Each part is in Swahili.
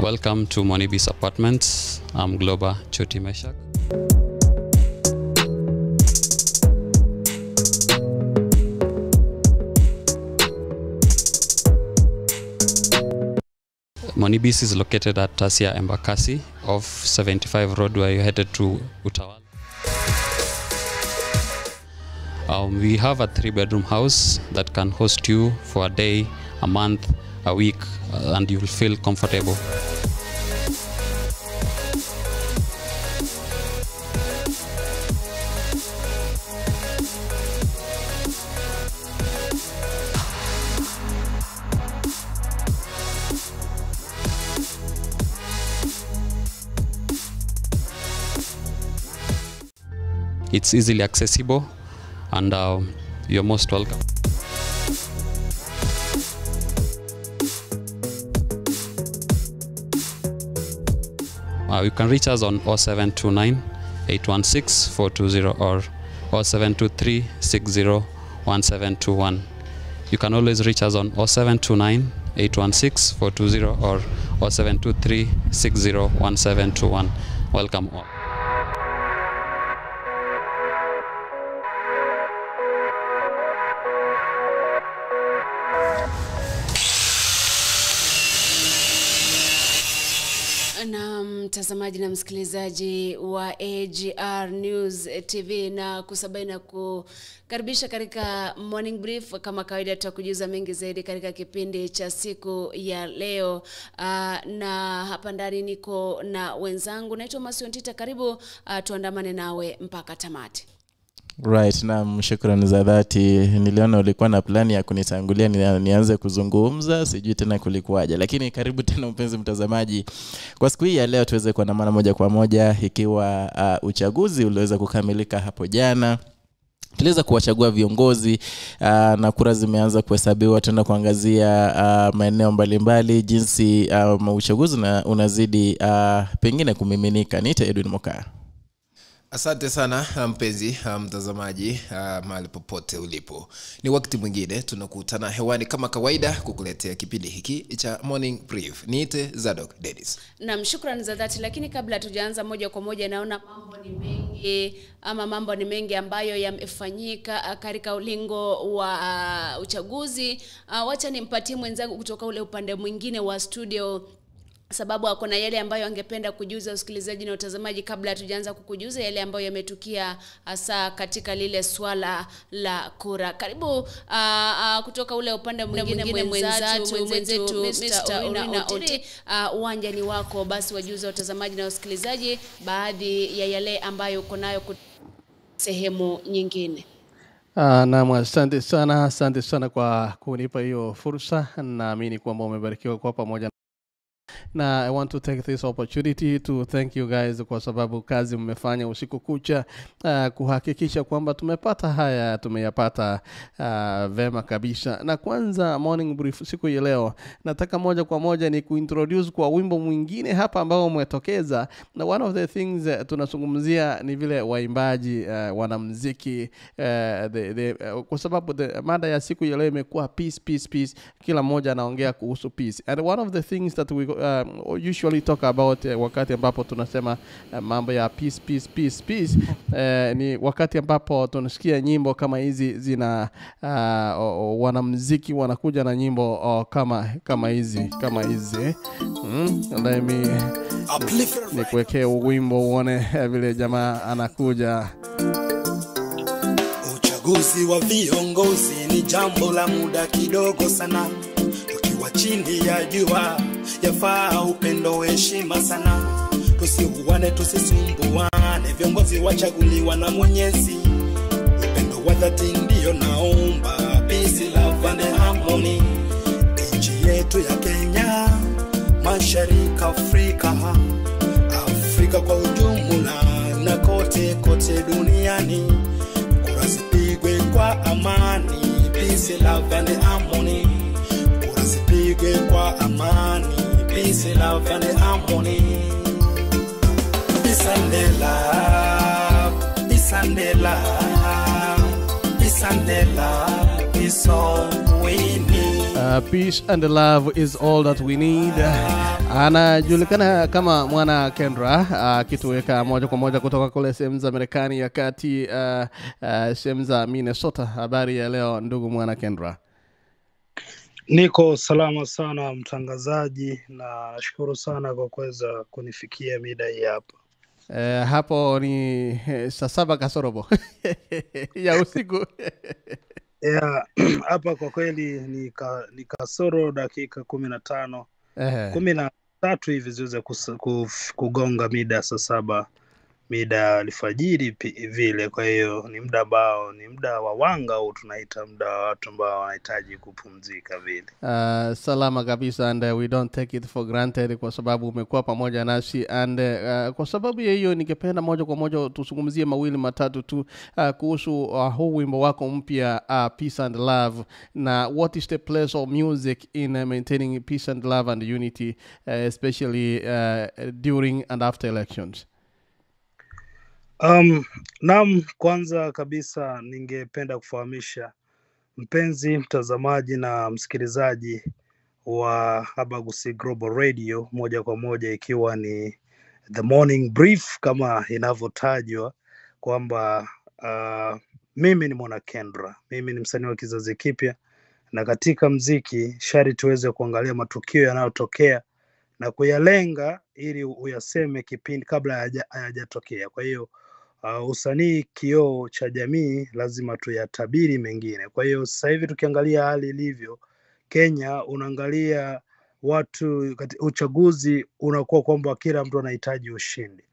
Welcome to Monibis Apartments. I'm Globa Choti Meshak. Monibis is located at Tasia Embakasi off 75 Road where you're headed to Utawala. We have a 3-bedroom house that can host you for a day, a month, a week, and you will feel comfortable. It's easily accessible, and you're most welcome. You can reach us on 0729 816 420 or 0723 60 1721. You can always reach us on 0729 816 420 or 0723 60 1721. Welcome all. Na mtazamaji na msikilizaji wa AGR News TV na kusabai na kukaribisha katika Morning Brief. Kama kawaida tutakujuza mengi zaidi katika kipindi cha siku ya leo. Na hapa ndani niko na wenzangu. Naitwa Masiontita, karibu tuandamane nawe mpaka tamati. Right, na shukrani za dhati. Niliona ulikuwa na plani ya kunitangulia nianze kuzungumza, sijui tena kulikuwaje. Lakini karibu tena mpenzi mtazamaji. Kwa siku hii ya leo tuweze kuandamana moja kwa moja ikiwa uchaguzi uliweza kukamilika hapo jana. Tuliweza kuwachagua viongozi na kura zimeanza kuhesabiwa. Tena kuangazia maeneo mbalimbali jinsi uchaguzi unazidi pengine kumiminika. Niite Edwin Mokaa. Asante sana mpenzi mtazamaji mahali popote ulipo. Ni wakati mwingine tunakutana hewani kama kawaida kukuletea kipindi hiki cha Morning Brief. Niite Zadok Dennis. Na shukrani za dhati, lakini kabla tujaanza moja kwa moja naona mambo ni mengi ambayo yamefanyika katika ulingo wa uchaguzi. Wacha nimpatie mwenzangu kutoka ule upande mwingine wa studio, sababu hakuna yale ambayo angependa kujuza usikilizaji na utazamaji kabla hatujaanza kukujuza yale ambayo yametukia hasa katika lile swala la kura. Karibu kutoka ule upande mwingine mwenzetu Mr. Orina Oti. Uwanja ni wako, basi wajuza utazamaji na usikilizaji baadhi ya yale ambayo uko nayo sehemu nyingine. Naam, asante sana kwa kunipa hiyo fursa. Naamini kwamba umebarikiwa kwa pamoja. Na I want to take this opportunity to thank you guys kwa sababu kazi mmefanya usiku kucha kuhakikisha kwamba tumeyapata vema kabisa. Na kwanza Morning Brief siku ya leo nataka moja kwa moja ni kuintroduce kwa wimbo mwingine hapa ambao umetokeza. Na one of the things tunazungumzia ni vile waimbaji wanamuziki kwa sababu mada ya siku ya leo imekuwa peace. Kila mmoja anaongea kuhusu peace. And one of the things that we usually talk about wakati ambapo tunasema mambo ya peace ni wakati ambapo tunasikia nyimbo kama hizi zina wanamuziki wanakuja na nyimbo kama hizi let me nikuwekee wimbo uone vile jamaa anakuja. Uchaguzi wa viongozi ni jambo la muda kidogo sana. Tukiwa chini ya jua yafaa upendo heshima sana. Tusiuane tusisumbuane, viongozi wachaguliwa na Mwenyezi. Upendo wa dhati ndio naomba, peace, love and harmony. Nchi yetu ya Kenya, Mashariki Afrika kwa ujumla na kote duniani. Kura zipigwe kwa amani, peace, love and harmony. Kura zipigwe kwa amani, peace, love and harmony. Peace and love, peace and love, peace and love is all we need. Peace and love is all that we need. Anajulikana kama Mwana Kendra, akituweka moja kwa moja kutoka kule sehemu za Marekani ya kati, sehemu za Minnesota. Habari ya leo ndugu Mwana Kendra? Niko salama sana mtangazaji, na nashukuru sana kwa kuweza kunifikia mida hii hapa. Hapo ni saa 7 kasorobo ya usiku. Yeah, hapa kwa kweli ni kasoro dakika 15. 13 hivi ziweze kugonga mida saa 7, mida alfajiri vile. Kwa hiyo ni muda ambao ni muda wa wanga, au tunaita muda wa watu ambao wanahitaji kupumzika vile. Salama kabisa, and we don't take it for granted kwa sababu umekuwa pamoja nasi, and kwa sababu ya hiyo ningependa moja kwa moja tuzungumzie mawili matatu tu kuhusu huu wimbo wako mpya, Peace and Love, na what is the place of music in maintaining peace and love and unity, especially during and after elections? Naam, kwanza kabisa ningependa kufahamisha mpenzi mtazamaji na msikilizaji wa Habagusi Global Radio moja kwa moja, ikiwa ni The Morning Brief kama inavyotajwa, kwamba mimi ni Mwana Kendra, mimi ni msanii wa kizazi kipya, na katika mziki shari tuweze kuangalia matukio yanayotokea na kuyalenga ili uyaseme kipindi kabla hayajatokea. Kwa hiyo usanii kioo cha jamii, lazima tuyatabiri mengine. Kwa hiyo sasa hivi tukiangalia hali ilivyo Kenya, unaangalia watu uchaguzi unakuwa kwamba kila mtu anahitaji ushindi,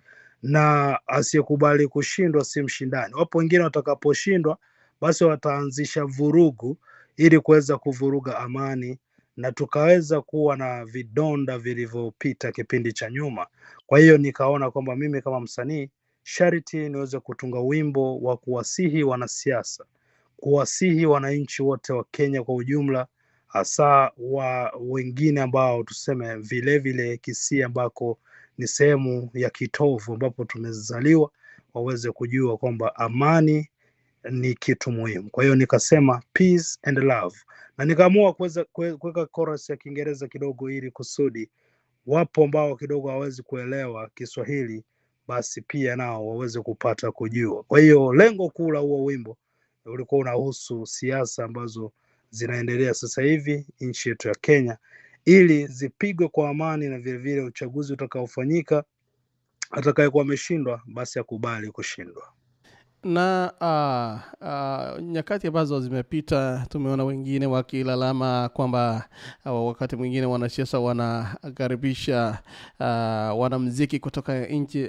na asiyekubali kushindwa si mshindani. Wapo wengine watakaposhindwa basi wataanzisha vurugu ili kuweza kuvuruga amani, na tukaweza kuwa na vidonda vilivyopita kipindi cha nyuma. Kwa hiyo nikaona kwamba mimi kama msanii sharti niweze kutunga wimbo wa kuwasihi wanasiasa, kuwasihi wananchi wote wa Kenya kwa ujumla, hasa wa wengine ambao tuseme vile vile Kisii ambako ni sehemu ya kitovu ambapo tumezaliwa, waweze kujua kwamba amani ni kitu muhimu. Kwa hiyo nikasema peace and love, na nikaamua kuweka chorus ya Kiingereza kidogo ili kusudi wapo ambao kidogo hawezi kuelewa Kiswahili basi pia nao waweze kupata kujua. Kwa hiyo lengo kuu la huo wimbo ulikuwa unahusu siasa ambazo zinaendelea sasa hivi nchi yetu ya Kenya, ili zipigwe kwa amani, na vile vile uchaguzi utakaofanyika atakayekuwa ameshindwa basi akubali kushindwa. Na nyakati ambazo zimepita tumeona wengine wakilalama kwamba wakati mwingine wanasiasa wanakaribisha wanamuziki kutoka nchi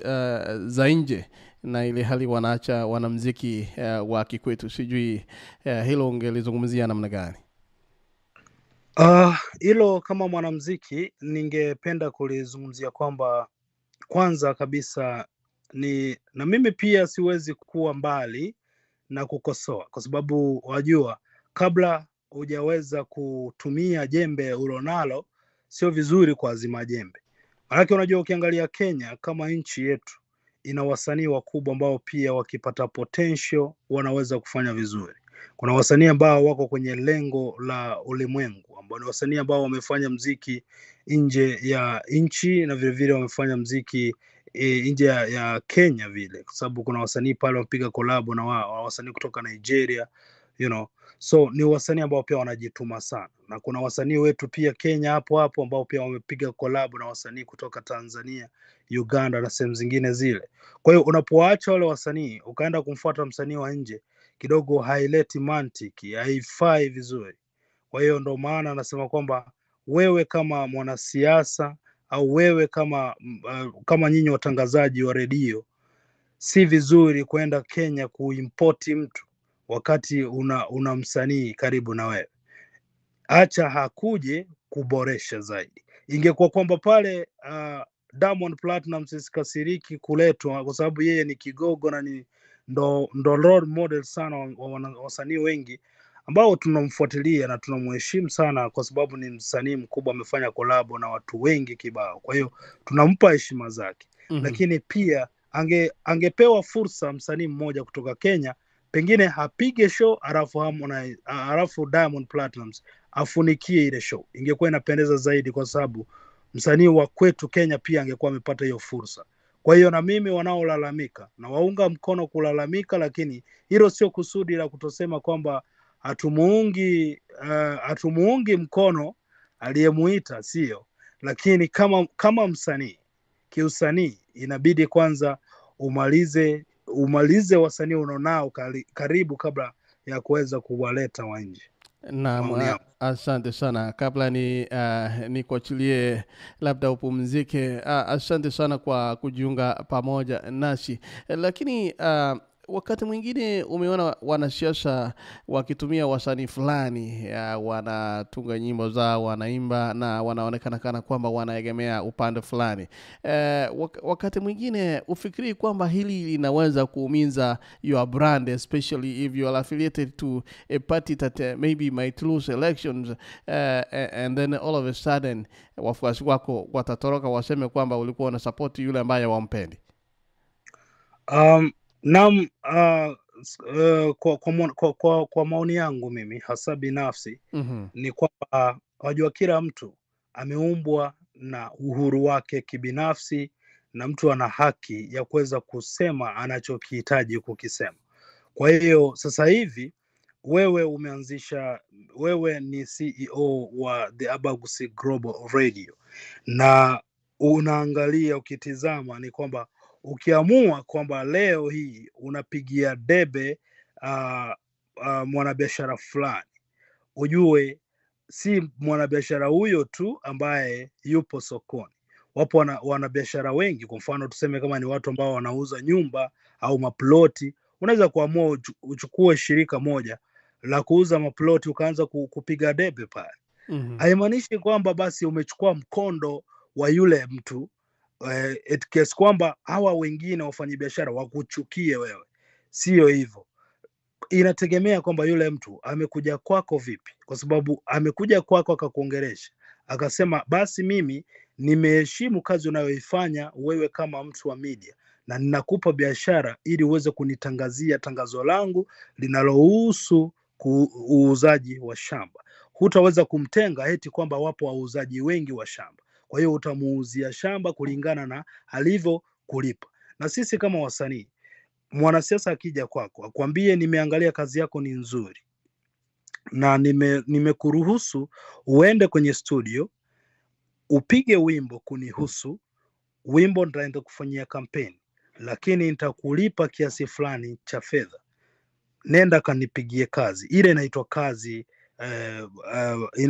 za nje, na ile hali wanaacha wanamuziki wa kikwetu. Sijui hilo ungelizungumzia namna gani? Hilo kama mwanamuziki ningependa kulizungumzia kwamba kwanza kabisa na mimi pia siwezi kuwa mbali na kukosoa, kwa sababu wajua kabla hujaweza kutumia jembe ulonalo sio vizuri kwa azima jembe. Maana unajua ukiangalia Kenya kama nchi yetu ina wasanii wakubwa ambao pia wakipata potential wanaweza kufanya vizuri. Kuna wasanii ambao wako kwenye lengo la ulimwengu, ambao ni wasanii ambao wamefanya muziki nje ya nchi, na vile vile wamefanya muziki nje ya Kenya vile, kwa sababu kuna wasanii pale wapiga collab na wasanii kutoka Nigeria, so ni wasanii ambao pia wanajituma sana, na kuna wasanii wetu pia Kenya hapo ambao pia wamepiga collab na wasanii kutoka Tanzania, Uganda na sehemu zingine zile. Kwa hiyo unapoacha wale wasanii ukaenda kumfuata msanii wa nje, kidogo haileti mantiki, haifai vizuri. Kwa hiyo ndo maana nasema kwamba wewe kama mwanasiasa au wewe kama nyinyi watangazaji wa redio, si vizuri kwenda Kenya kuimporti mtu wakati una msanii karibu na wewe. Acha hakuje kuboresha zaidi. Ingekuwa kwamba pale Diamond Platnumz sisikasiriki kuletwa kwa sababu yeye ni kigogo na ni ndo role model sana wa wasanii wengi ambao tunamfuatilia na tunamheshimu sana, kwa sababu ni msanii mkubwa, amefanya collab na watu wengi kibao. Kwa hiyo tunampa heshima zake. Lakini pia angepewa fursa msanii mmoja kutoka Kenya, pengine hapige show alafu Diamond Platnumz afunikie ile show. Ingekuwa inapendeza zaidi kwa sababu msanii wa kwetu Kenya pia angekuwa amepata hiyo fursa. Kwa hiyo na mimi wanaolalamika na waunga mkono kulalamika, lakini hilo sio kusudi la kutosema kwamba hatumuungi mkono aliyemuita, sio. Lakini kama msanii, kiusanii inabidi kwanza umalize wasanii unaonao karibu kabla ya kuweza kuwaleta wanje. Naam, asante sana. Kabla nikuachilie labda upumzike, asante sana kwa kujiunga pamoja nasi. Lakini wakati mwingine umeona wanasiasa wakitumia wasanii fulani, wanatunga nyimbo zao, wanaimba na wanaonekana kana kwamba wanaegemea upande fulani. Wakati mwingine ufikiri kwamba hili linaweza kuumiza your brand, especially if you are affiliated to a party that maybe might lose elections, and then all of a sudden wafuasi wako watatoroka waseme kwamba ulikuwa una support yule ambaye wampendi. Naam, kwa maoni yangu mimi hasa binafsi, ni kwamba wajua kila mtu ameumbwa na uhuru wake kibinafsi, na mtu ana haki ya kuweza kusema anachokihitaji kukisema. Kwa hiyo sasa hivi wewe ni CEO wa The Abagusi Global Radio, na unaangalia ukitizama ni kwamba ukiamua kwamba leo hii unapigia debe mwanabiashara fulani, ujue si mwanabiashara huyo tu ambaye yupo sokoni. Wapo wanabiashara wengi. Kwa mfano tuseme kama ni watu ambao wanauza nyumba au maploti, unaweza kuamua uchukue shirika moja la kuuza maploti ukaanza kupiga debe pale. Haimaanishi kwamba basi umechukua mkondo wa yule mtu, kiasi kwamba hawa wengine wafanyabiashara wakuchukie wewe. Sio hivyo. Inategemea kwamba yule mtu amekuja kwako vipi, kwa sababu amekuja kwako akakuongelesha, akasema basi mimi nimeheshimu kazi unayoifanya wewe kama mtu wa media, na ninakupa biashara ili uweze kunitangazia tangazo langu linalohusu uuzaji wa shamba. Hutaweza kumtenga eti kwamba wapo wauzaji wengi wa shamba, kwa hiyo utamuuzia shamba kulingana na alivyo kulipa. Na sisi kama wasanii, mwanasiasa akija kwako akwambie nimeangalia kazi yako ni nzuri na nimekuruhusu uende kwenye studio upige wimbo kunihusu, wimbo nitaenda kufanyia kampeni, lakini nitakulipa kiasi fulani cha fedha, nenda kanipigie kazi. Ile inaitwa kazi,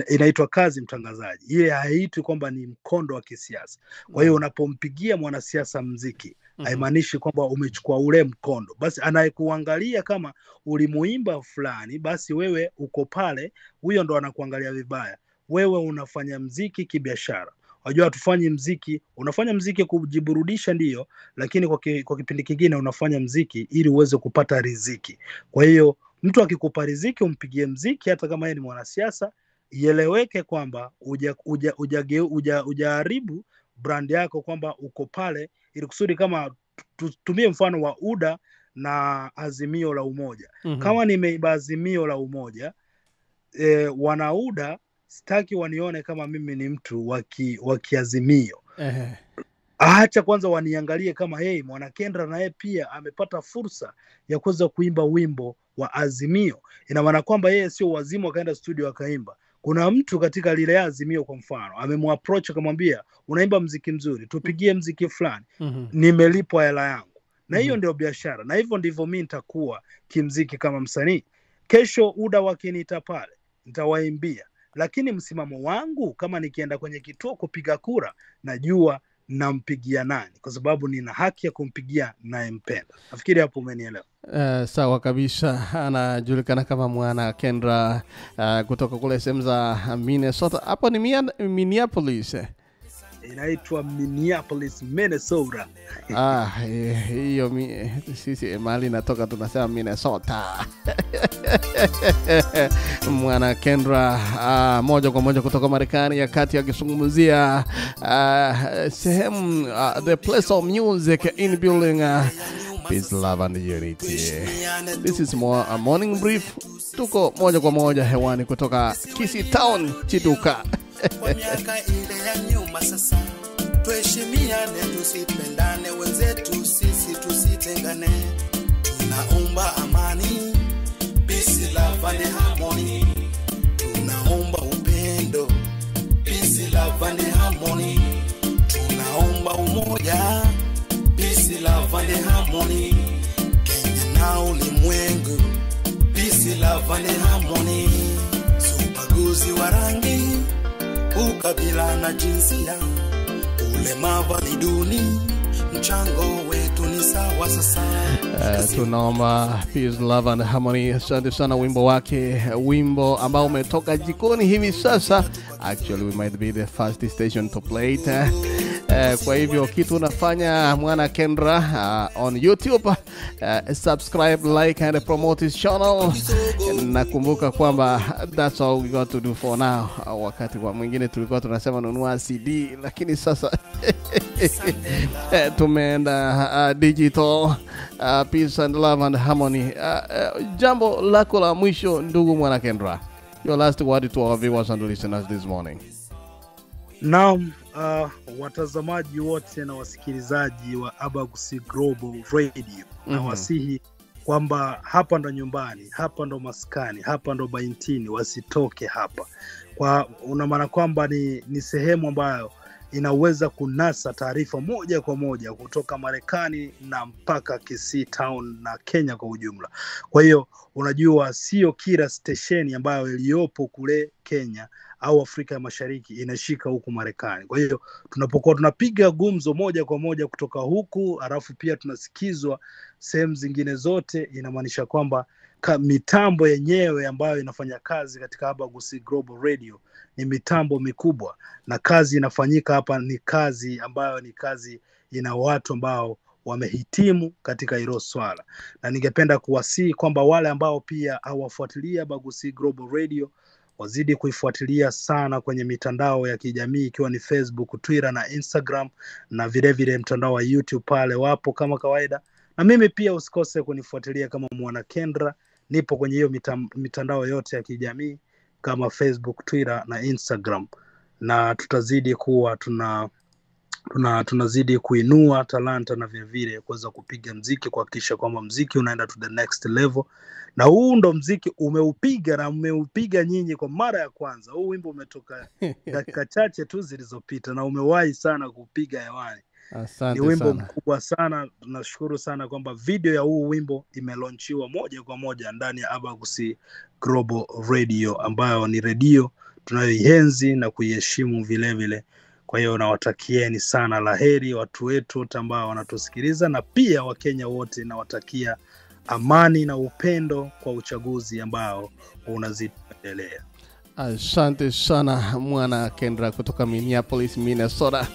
inaitwa kazi mtangazaji. Ile haitwi kwamba ni mkondo wa kisiasa. Kwa hiyo unapompigia mwanasiasa mziki, haimaanishi kwamba umechukua ule mkondo. Basi anayekuangalia kama ulimuimba fulani, basi wewe uko pale, huyo ndo anakuangalia vibaya. Wewe unafanya mziki kibiashara. Wajua tufanyi mziki, unafanya mziki kujiburudisha ndiyo, lakini kwa kipindi kingine unafanya mziki ili uweze kupata riziki. Kwa hiyo mtu akikupa riziki umpigie mziki, hata kama yeye ni mwanasiasa, ieleweke kwamba hujaharibu brand yako, kwamba uko pale ili kusudi, kama tutumie mfano wa UDA na Azimio la Umoja. Kama nimeimba Azimio la Umoja, wana UDA sitaki wanione kama mimi ni mtu wa kiazimio. Acha kwanza waniangalie kama hey, Mwana Kendra naye pia amepata fursa ya kuweza kuimba wimbo wa Azimio. Ina maana kwamba yeye sio wazimu akaenda studio akaimba. Kuna mtu katika lile Azimio kwa mfano amemapproach akamwambia unaimba mziki mzuri, tupigie mziki fulani, nimelipwa hela yangu. Na hiyo ndio biashara, na hivyo ndivyo mimi nitakuwa kimziki kama msanii. Kesho UDA wakiniita pale, nitawaimbia. Lakini msimamo wangu, kama nikienda kwenye kituo kupiga kura, najua nampigia nani, kwa sababu nina haki ya kumpigia nayempenda. Nafikiri hapo umenielewa. Sawa kabisa. Anajulikana kama Mwana Kendra kutoka kule sehemu za Minnesota. Hapo ni Minneapolis. Inaitwa Minneapolis, Minnesota. Hiyo sisi mahali natoka tunasema Minnesota. Mwana Kendra moja kwa moja kutoka Marekani ya kati akizungumzia sehemu the place of music in building peace, love and unity. This is more a morning brief tuko moja kwa moja hewani kutoka Kisii Town, Chiduka. Kwa miaka ile ya nyuma sasa, tuheshimiane, tusipendane, wenzetu sisi tusitengane. Tunaomba amani, peace, love and harmony. Tunaomba upendo, peace, love and harmony. Tunaomba umoja, peace, love and harmony. Kenya na ulimwengu, peace, love and harmony. Ubaguzi wa rangi, ukabila na jinsia, ulemavu ni duni, mchango wetu ni sawa sasa. Tunaomba peace, love and harmony. Asante sana wimbo wake, wimbo ambao umetoka jikoni hivi sasa. Actually we might be the first station to play it. Kwa hivyo kitu unafanya Mwana Kendra on YouTube, subscribe, like and promote his channel. Nakumbuka kwamba that's all we got to do for now. Wakati kwa mwingine tulikuwa tunasema nunua CD, lakini sasa tumeenda digital. Peace and love and harmony. Jambo lako la mwisho ndugu Mwana Kendra. Your last word to our viewers and listeners this morning. Naam, watazamaji wote na wasikilizaji wa Abagusi Global Radio, na wasihi kwamba hapa ndo nyumbani, hapa ndo maskani, hapa ndo baintini, wasitoke hapa. Kwa una maana kwamba ni sehemu ambayo inaweza kunasa taarifa moja kwa moja kutoka Marekani na mpaka Kisii Town na Kenya kwa ujumla. Kwa hiyo unajua sio kila station ambayo iliyopo kule Kenya au Afrika ya Mashariki inashika huku Marekani. Kwa hiyo tunapokuwa tunapiga gumzo moja kwa moja kutoka huku, alafu pia tunasikizwa sehemu zingine zote, inamaanisha kwamba mitambo yenyewe ambayo inafanya kazi katika Abagusi Global Radio ni mitambo mikubwa, na kazi inafanyika hapa ni kazi ambayo ni kazi ina watu ambao wamehitimu katika hilo swala. Na ningependa kuwasihi kwamba wale ambao pia hawafuatilia Abagusi Global Radio wazidi kuifuatilia sana kwenye mitandao ya kijamii, ikiwa ni Facebook, Twitter na Instagram, na vile vile mtandao wa YouTube pale wapo kama kawaida. Na mimi pia usikose kunifuatilia kama Mwana Kendra. Nipo kwenye hiyo mitandao yote ya kijamii kama Facebook, Twitter na Instagram, na tutazidi kuwa tunazidi kuinua talanta na vile vile kuweza kupiga muziki, kuhakikisha kwamba muziki unaenda to the next level. Na huu ndo muziki umeupiga na umeupiga nyinyi kwa mara ya kwanza. Huu wimbo umetoka dakika chache tu zilizopita na umewahi sana kupiga hewani. Asante ni wimbo sana. Mkubwa sana. Tunashukuru sana kwamba video ya huu wimbo imelaunchiwa moja kwa moja ndani ya Abagusi Global Radio, ambayo ni radio tunayoienzi na kuiheshimu vile vile. Kwa hiyo nawatakieni sana laheri watu wetu wote ambao wanatusikiliza, na pia Wakenya wote nawatakia amani na upendo kwa uchaguzi ambao unazidi kuendelea. Asante sana Mwana Kendra kutoka Minneapolis, Minnesota,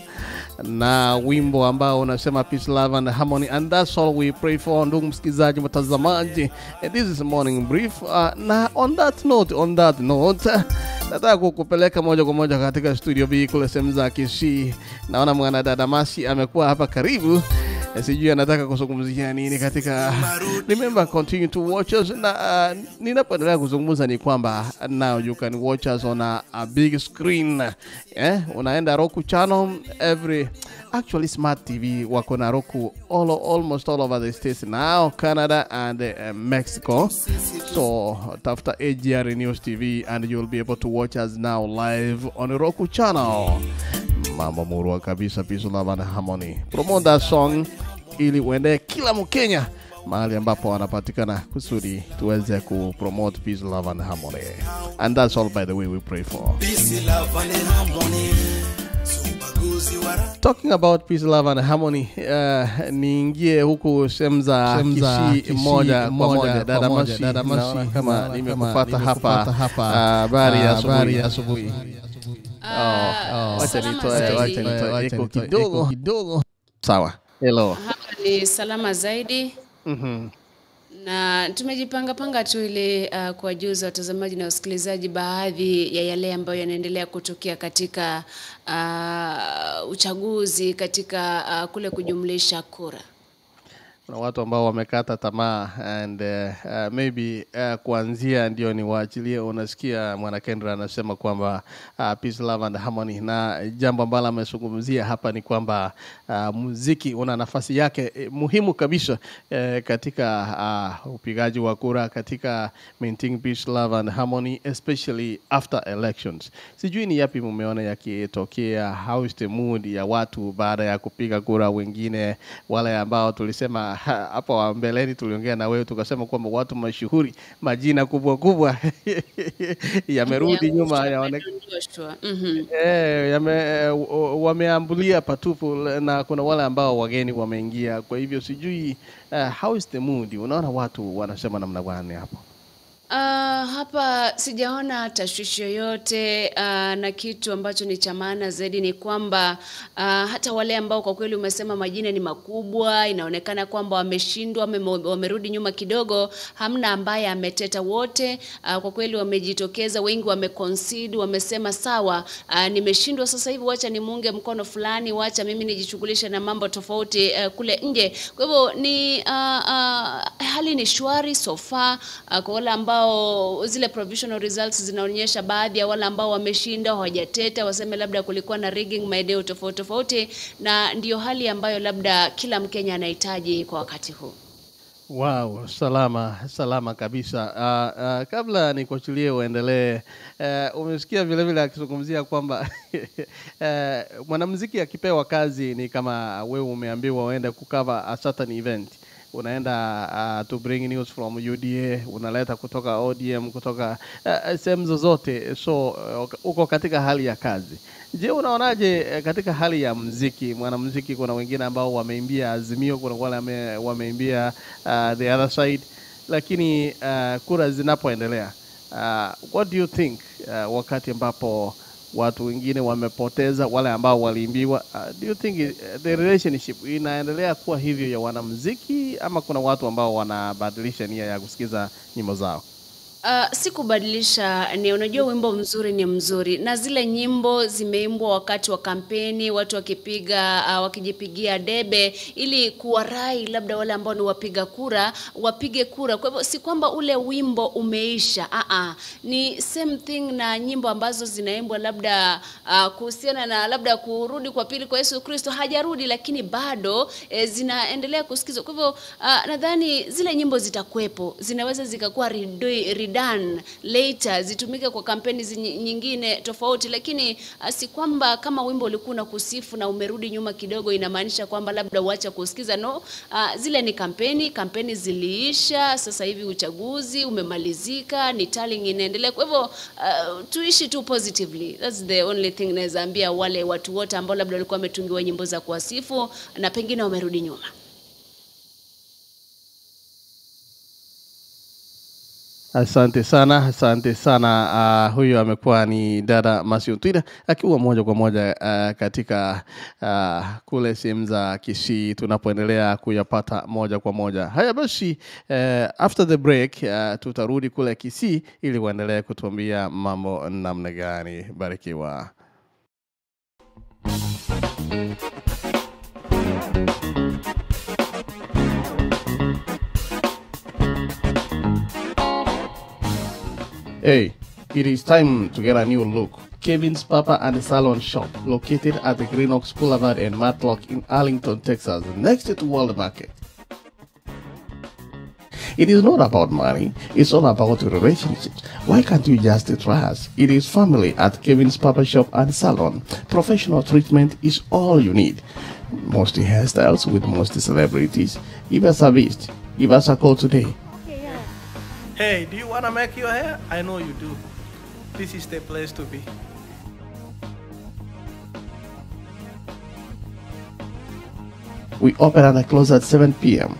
na wimbo ambao unasema peace, love and harmony, and that's all we pray for. Ndugu msikilizaji, mtazamaji, this is morning brief. Na on that note nataka kukupeleka moja kwa moja katika studio B kule sehemu za Kisii. Naona mwana dada Masi amekuwa hapa karibu. Sijui anataka kuzungumzia nini katika remember continue to watch us. Na ninapoendelea kuzungumza ni kwamba now you can watch us on a big screen. Unaenda Roku channel, actually Smart TV wako na Roku almost all over the states now, Canada and Mexico. So tafuta AGR News TV and you'll be able to watch us now live on the Roku channel. Mambo murua kabisa, peace, love and harmony. Promote that song ili uende kila Mkenya mahali ambapo wanapatikana, kusudi tuweze kupromote peace, love and harmony. And that's all, by the way, we pray for. Peace, love and harmony. Talking about peace, love and harmony, niingie huku sehemu za Kisii moja kwa moja. Dada Masi, kama nimekupata hapa. Habari ya asubuhi. Wacha nitoe kidogo. Sawa. Hello. Hapa ni salama zaidi. Na tumejipanga tu ile kuwajuza watazamaji na wasikilizaji baadhi ya yale ambayo yanaendelea kutokea katika uchaguzi, katika kule kujumlisha kura. kuna watu ambao wamekata tamaa and maybe kuanzia ndio ni waachilie. Unasikia Mwana Kendra anasema kwamba peace, love and harmony, na jambo ambalo amezungumzia hapa ni kwamba muziki una nafasi yake muhimu kabisa katika upigaji wa kura, katika maintaining peace, love and harmony, especially after elections. Sijui ni yapi mumeona yakitokea, how is the mood ya watu baada ya kupiga kura? Wengine wale ambao tulisema hapo mbeleni, tuliongea na wewe tukasema kwamba watu mashuhuri, majina kubwa kubwa yamerudi nyuma, wameambulia patupu, na kuna wale ambao wageni wameingia. Kwa hivyo sijui how is the mood, unaona watu wanasema namna gani hapo? Hapa sijaona tashwishi yoyote, na kitu ambacho ni cha maana zaidi ni kwamba hata wale ambao kwa kweli umesema majina ni makubwa, inaonekana kwamba wameshindwa, wamerudi nyuma kidogo, hamna ambaye ameteta. Wote kwa kweli wamejitokeza, wengi wameconcede, wamesema sawa, nimeshindwa sasa hivi, wacha nimuunge mkono fulani, wacha mimi nijishughulishe na mambo tofauti kule nje. Kwa hivyo ni hali ni shwari so far. Kwa wale ambao zile provisional results zinaonyesha baadhi ya wale ambao wameshinda hawajateta, waseme labda kulikuwa na rigging maeneo tofauti tofauti, na ndio hali ambayo labda kila Mkenya anahitaji kwa wakati huu. Wow, salama kabisa. Kabla nikuachilie uendelee, umesikia vile vile akizungumzia kwamba mwanamuziki akipewa kazi ni kama wewe umeambiwa uende kucover a certain event. Unaenda to bring news from UDA, unaleta kutoka ODM, kutoka sehemu zozote, so uko katika hali ya kazi. Je, unaonaje katika hali ya muziki? Mwanamuziki, kuna wengine ambao wameimbia Azimio, kuna wale wameimbia the other side, lakini kura zinapoendelea, what do you think wakati ambapo watu wengine wamepoteza, wale ambao waliimbiwa, do you think the relationship inaendelea kuwa hivyo ya wanamuziki, ama kuna watu ambao wanabadilisha nia ya kusikiza nyimbo zao? Si kubadilisha, ni unajua wimbo mzuri ni mzuri, na zile nyimbo zimeimbwa wakati wa kampeni, watu wakijipigia debe ili kuwarai labda wale ambao ni wapiga kura wapige kura. Kwa hivyo si kwamba ule wimbo umeisha, ni same thing na nyimbo ambazo zinaimbwa labda kuhusiana na labda kurudi kwa pili kwa Yesu Kristo. Hajarudi, lakini bado zinaendelea kusikizwa. Kwa hivyo nadhani zile nyimbo zitakuepo, zinaweza zikakuwa redone later, zitumike kwa kampeni nyingine tofauti, lakini si kwamba kama wimbo ulikuwa na kusifu na umerudi nyuma kidogo inamaanisha kwamba labda uacha kusikiza. No, zile ni kampeni ziliisha, sasa hivi uchaguzi umemalizika, ni tallying inaendelea. Kwa hivyo tuishi tu positively, that's the only thing naweza ambia wale watu wote ambao labda walikuwa wametungiwa nyimbo za kuasifu na pengine wamerudi nyuma. Asante sana. Huyo amekuwa ni dada Mercy Otuira akiwa moja kwa moja katika kule sehemu za Kisii, tunapoendelea kuyapata moja kwa moja. Haya basi, after the break tutarudi kule Kisii ili waendelee kutuambia mambo namna gani. Barikiwa. Hey, it is time to get a new look. Kevin's Papa and Salon Shop, located at the Green Oaks Boulevard and Matlock in Arlington, Texas, next to World Market. It is not about money, it's all about relationships. Why can't you just try us? It is family at Kevin's Papa Shop and Salon. Professional treatment is all you need. Most hairstyles with most celebrities. Give us a visit. Give us a call today. Hey, do you want to make your hair? I know you do. This is the place to be. We open and close at 7 p.m.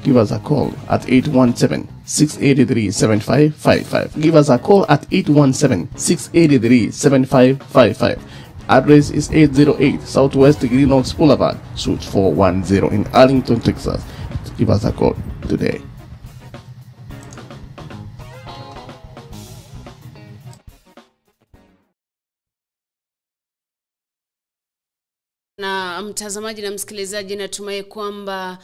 Give us a call at 817-683-7555. Give us a call at 817-683-7555. Address is 808 Southwest Green Oaks Boulevard, Suite 410 in Arlington, Texas. Give us a call today. Na mtazamaji na msikilizaji, natumai kwamba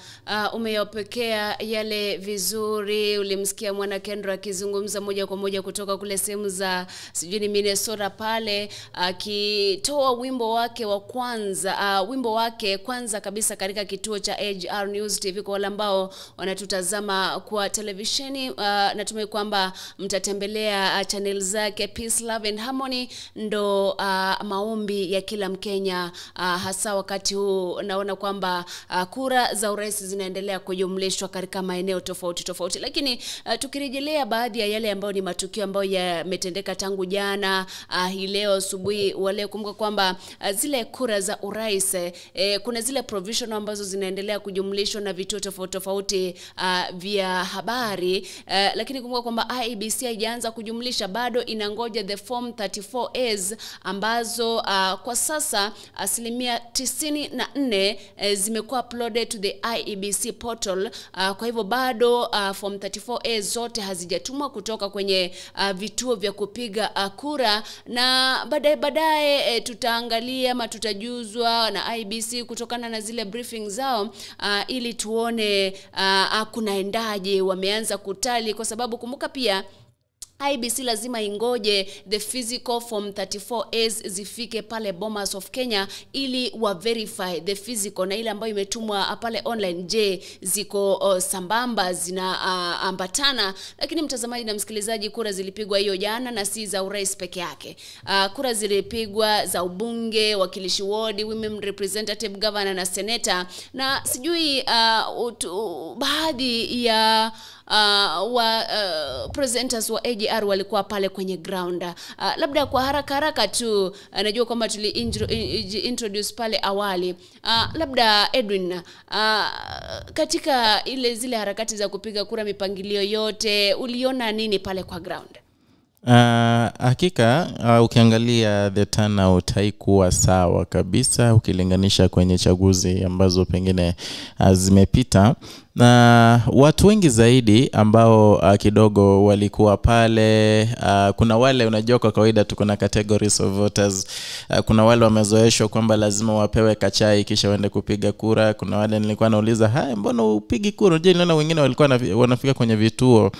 umeyapokea yale vizuri. Ulimsikia Mwana Kendro akizungumza moja kwa moja kutoka kule sehemu za sijui ni Minnesota pale, akitoa wimbo wake wa kwanza, wimbo wake kwanza kabisa katika kituo cha AGR News TV. Kwa wale ambao wanatutazama kwa televisheni, natumai kwamba mtatembelea channel zake Peace, Love and Harmony. Ndo maombi ya kila Mkenya, hasa wakati huu naona kwamba kura za urais zinaendelea kujumlishwa katika maeneo tofauti tofauti. Lakini tukirejelea baadhi ya yale ambayo ni matukio ambayo yametendeka tangu jana, hii leo asubuhi wale, kumbuka kwamba zile kura za urais, kuna zile provision ambazo zinaendelea kujumlishwa na vituo tofauti tofauti vya habari, lakini kumbuka kwamba IEBC haijaanza kujumlisha, bado inangoja the form 34As ambazo kwa sasa 94 zimekuwa uploaded to the IEBC portal. Kwa hivyo bado form 34A zote hazijatumwa kutoka kwenye vituo vya kupiga kura, na baadaye tutaangalia ama tutajuzwa na IEBC kutokana na zile briefing zao, ili tuone kunaendaje, wameanza kutali, kwa sababu kumbuka pia IEBC lazima ingoje the physical form 34As zifike pale Bomas of Kenya ili wa verify the physical na ile ambayo imetumwa pale online, je ziko sambamba, zina ambatana. Lakini mtazamaji na msikilizaji, kura zilipigwa hiyo jana, na si za urais peke yake. Kura zilipigwa za ubunge, wakilishi ward, women representative, governor na senator, na sijui baadhi ya presenters wa AGR walikuwa pale kwenye ground. Labda kwa haraka tu, najua kwamba tuli introduce pale awali, labda Edwin, katika zile harakati za kupiga kura, mipangilio yote, uliona nini pale kwa ground? Hakika ukiangalia the turnout haikuwa sawa kabisa ukilinganisha kwenye chaguzi ambazo pengine zimepita, na watu wengi zaidi ambao kidogo walikuwa pale. Kuna wale, unajua kwa kawaida tuko na categories of voters. Kuna wale wamezoeshwa kwamba lazima wapewe kachai kisha waende kupiga kura. Kuna wale nilikuwa nauliza, hai mbona upigi kura? Je, niliona wengine walikuwa wanafika kwenye vituo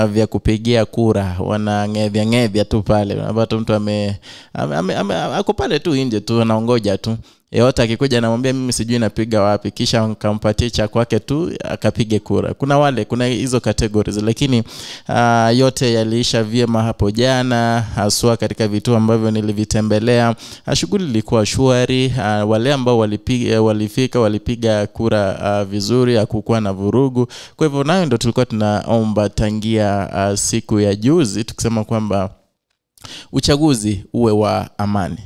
vya kupigia kura wanang'edhia tu pale, unapata mtu ako pale tu nje tu anaongoja tu yeyote akikuja anamwambia mimi sijui napiga wapi, kisha nikampatia cha kwake tu akapige kura. Kuna hizo categories, lakini yote yaliisha vyema hapo jana, haswa katika vituo ambavyo nilivitembelea. Shughuli ilikuwa shwari. Wale ambao walipiga kura vizuri, hakukuwa na vurugu. Kwa hivyo nayo ndio tulikuwa tunaomba tangia siku ya juzi, tukisema kwamba uchaguzi uwe wa amani.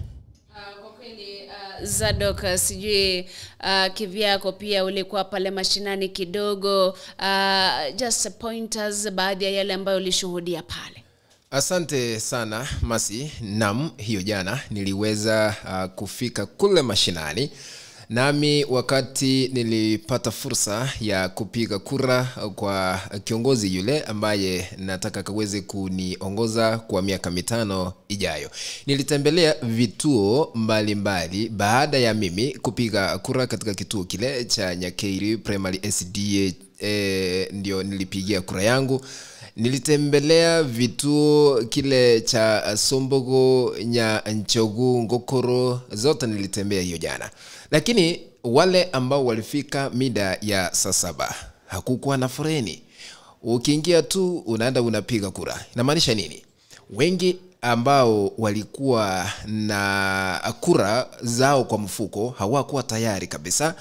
Zadok, sijui kivyako pia ulikuwa pale mashinani kidogo, just pointers, baadhi ya yale ambayo ulishuhudia pale. Asante sana Masi. Naam, hiyo jana niliweza kufika kule mashinani. Nami wakati nilipata fursa ya kupiga kura kwa kiongozi yule ambaye nataka kaweze kuniongoza kwa miaka 5 ijayo. Nilitembelea vituo mbalimbali baada ya mimi kupiga kura katika kituo kile cha Nyakeri Primary SDA, ndio nilipigia kura yangu. Nilitembelea vituo kile cha Sombogo, Nyanchogu, Ngokoro, zote nilitembea hiyo jana. Lakini wale ambao walifika mida ya saa 7 hakukuwa na foreni. Ukiingia tu unaenda unapiga kura. Inamaanisha nini? Wengi ambao walikuwa na kura zao kwa mfuko hawakuwa tayari kabisa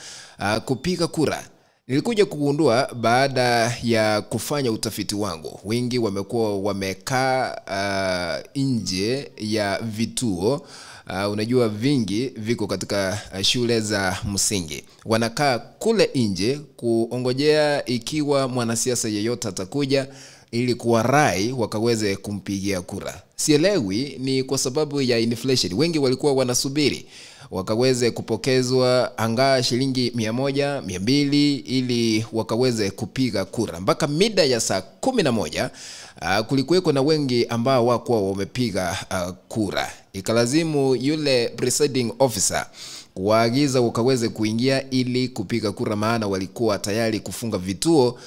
kupiga kura. Nilikuja kugundua baada ya kufanya utafiti wangu, wengi wamekuwa wamekaa nje ya vituo. Unajua vingi viko katika shule za msingi. Wanakaa kule nje kuongojea ikiwa mwanasiasa yeyote atakuja ili kuwarai wakaweze kumpigia kura. Sielewi ni kwa sababu ya inflation. Wengi walikuwa wanasubiri wakaweze kupokezwa anga shilingi 100, 200 ili wakaweze kupiga kura. Mpaka mida ya saa 11 kulikuweko na wengi ambao wakuwa wamepiga kura. Ikalazimu yule presiding officer waagiza ukaweze kuingia ili kupiga kura, maana walikuwa tayari kufunga vituo.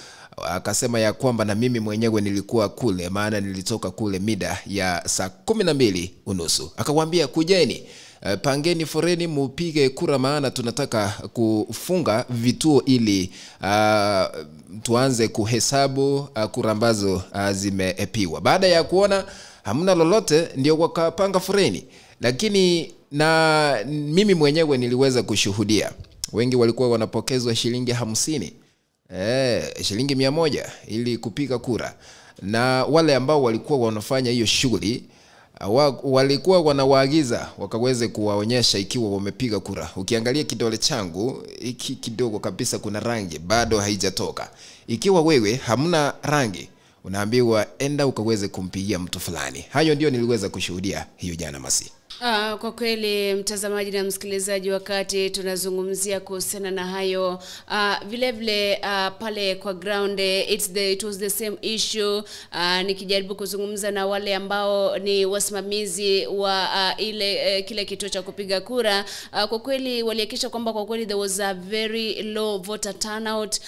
Akasema ya kwamba na mimi mwenyewe nilikuwa kule, maana nilitoka kule mida ya saa 12:30. Akawaambia kujeni, pangeni foreni mupige kura, maana tunataka kufunga vituo ili tuanze kuhesabu kura ambazo zimeepiwa. Baada ya kuona hamna lolote ndio wakapanga foreni, lakini na mimi mwenyewe niliweza kushuhudia wengi walikuwa wanapokezwa shilingi 50, shilingi 100 ili kupiga kura. Na wale ambao walikuwa wanafanya hiyo shughuli walikuwa wanawaagiza wakaweze kuwaonyesha ikiwa wamepiga kura. Ukiangalia kidole changu hiki kidogo kabisa kuna rangi bado haijatoka. Ikiwa wewe hamna rangi, unaambiwa enda ukaweze kumpigia mtu fulani. Hayo ndio niliweza kushuhudia hiyo jana Masi. Kwa kweli mtazamaji na msikilizaji, wakati tunazungumzia kuhusiana na hayo, vile vile pale kwa ground it was the same issue. Nikijaribu kuzungumza na wale ambao ni wasimamizi wa kile kituo cha kupiga kura, kwa kweli walihakikisha kwamba kwa kweli there was a very low voter turnout.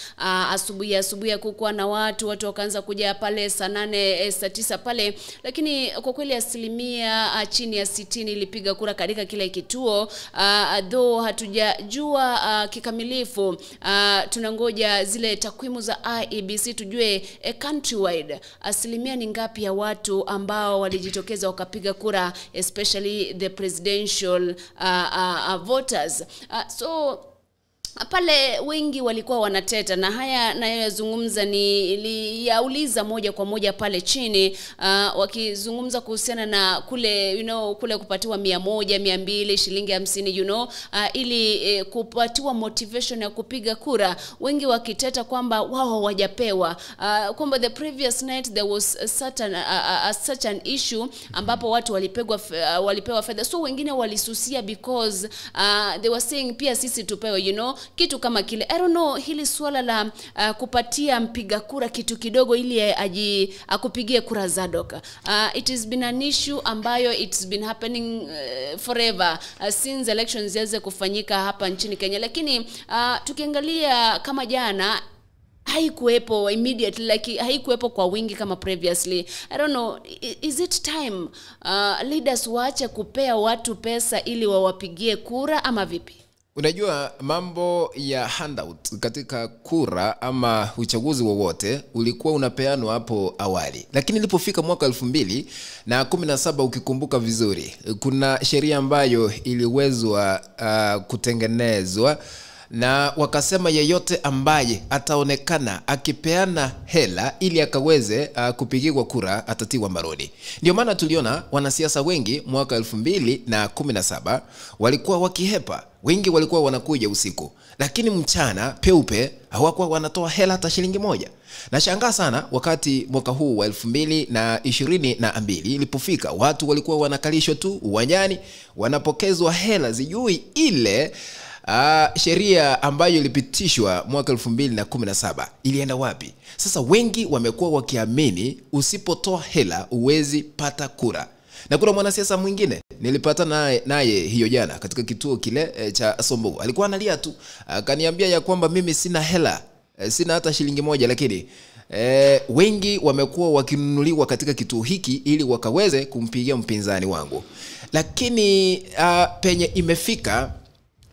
Asubuhi kukuwa na watu wakaanza kuja pale saa 8 saa 9 pale, lakini kwa kweli asilimia chini ya 60 ilipiga kura katika kile kituo. Though hatujajua kikamilifu, tunangoja zile takwimu za IEBC tujue countrywide asilimia ni ngapi ya watu ambao walijitokeza wakapiga kura, especially the presidential voters. So pale wengi walikuwa wanateta, na haya nayozungumza niliyauliza moja kwa moja pale chini, wakizungumza kuhusiana na kule kule kupatiwa 100, 200, shilingi 50 ili kupatiwa motivation ya kupiga kura. Wengi wakiteta kwamba wao hawajapewa, kwamba the previous night there was such an issue ambapo watu walipewa fedha. So wengine walisusia because they were saying pia sisi tupewe kitu kama kile. I don't know, hili swala la kupatia mpiga kura kitu kidogo ili akupigie kura Zadok. It has been an issue ambayo it's been happening forever since elections zianze kufanyika hapa nchini Kenya. Lakini tukiangalia kama jana haikuwepo immediately, like haikuwepo kwa wingi kama previously. I don't know, is it time leaders waache kupea watu pesa ili wawapigie kura ama vipi? Unajua mambo ya handout katika kura ama uchaguzi wowote ulikuwa unapeanwa hapo awali, lakini ilipofika mwaka 2017 ukikumbuka vizuri, kuna sheria ambayo iliwezwa kutengenezwa, na wakasema yeyote ambaye ataonekana akipeana hela ili akaweze kupigiwa kura atatiwa mbaroni. Ndio maana tuliona wanasiasa wengi mwaka 2017 walikuwa wakihepa. Wengi walikuwa wanakuja usiku, lakini mchana peupe hawakuwa wanatoa hela hata shilingi 1. Nashangaa sana wakati mwaka huu wa 2022 ilipofika, watu walikuwa wanakalishwa tu uwanjani wanapokezwa hela. Zijui ile sheria ambayo ilipitishwa mwaka 2017 ilienda wapi. Sasa wengi wamekuwa wakiamini usipotoa hela uwezi pata kura. Na kuna mwanasiasa mwingine nilipata naye hiyo jana katika kituo kile cha Sombo. Alikuwa analia tu, akaniambia ya kwamba mimi sina hela, sina hata shilingi 1, lakini wengi wamekuwa wakinunuliwa katika kituo hiki ili wakaweze kumpigia mpinzani wangu. Lakini penye imefika,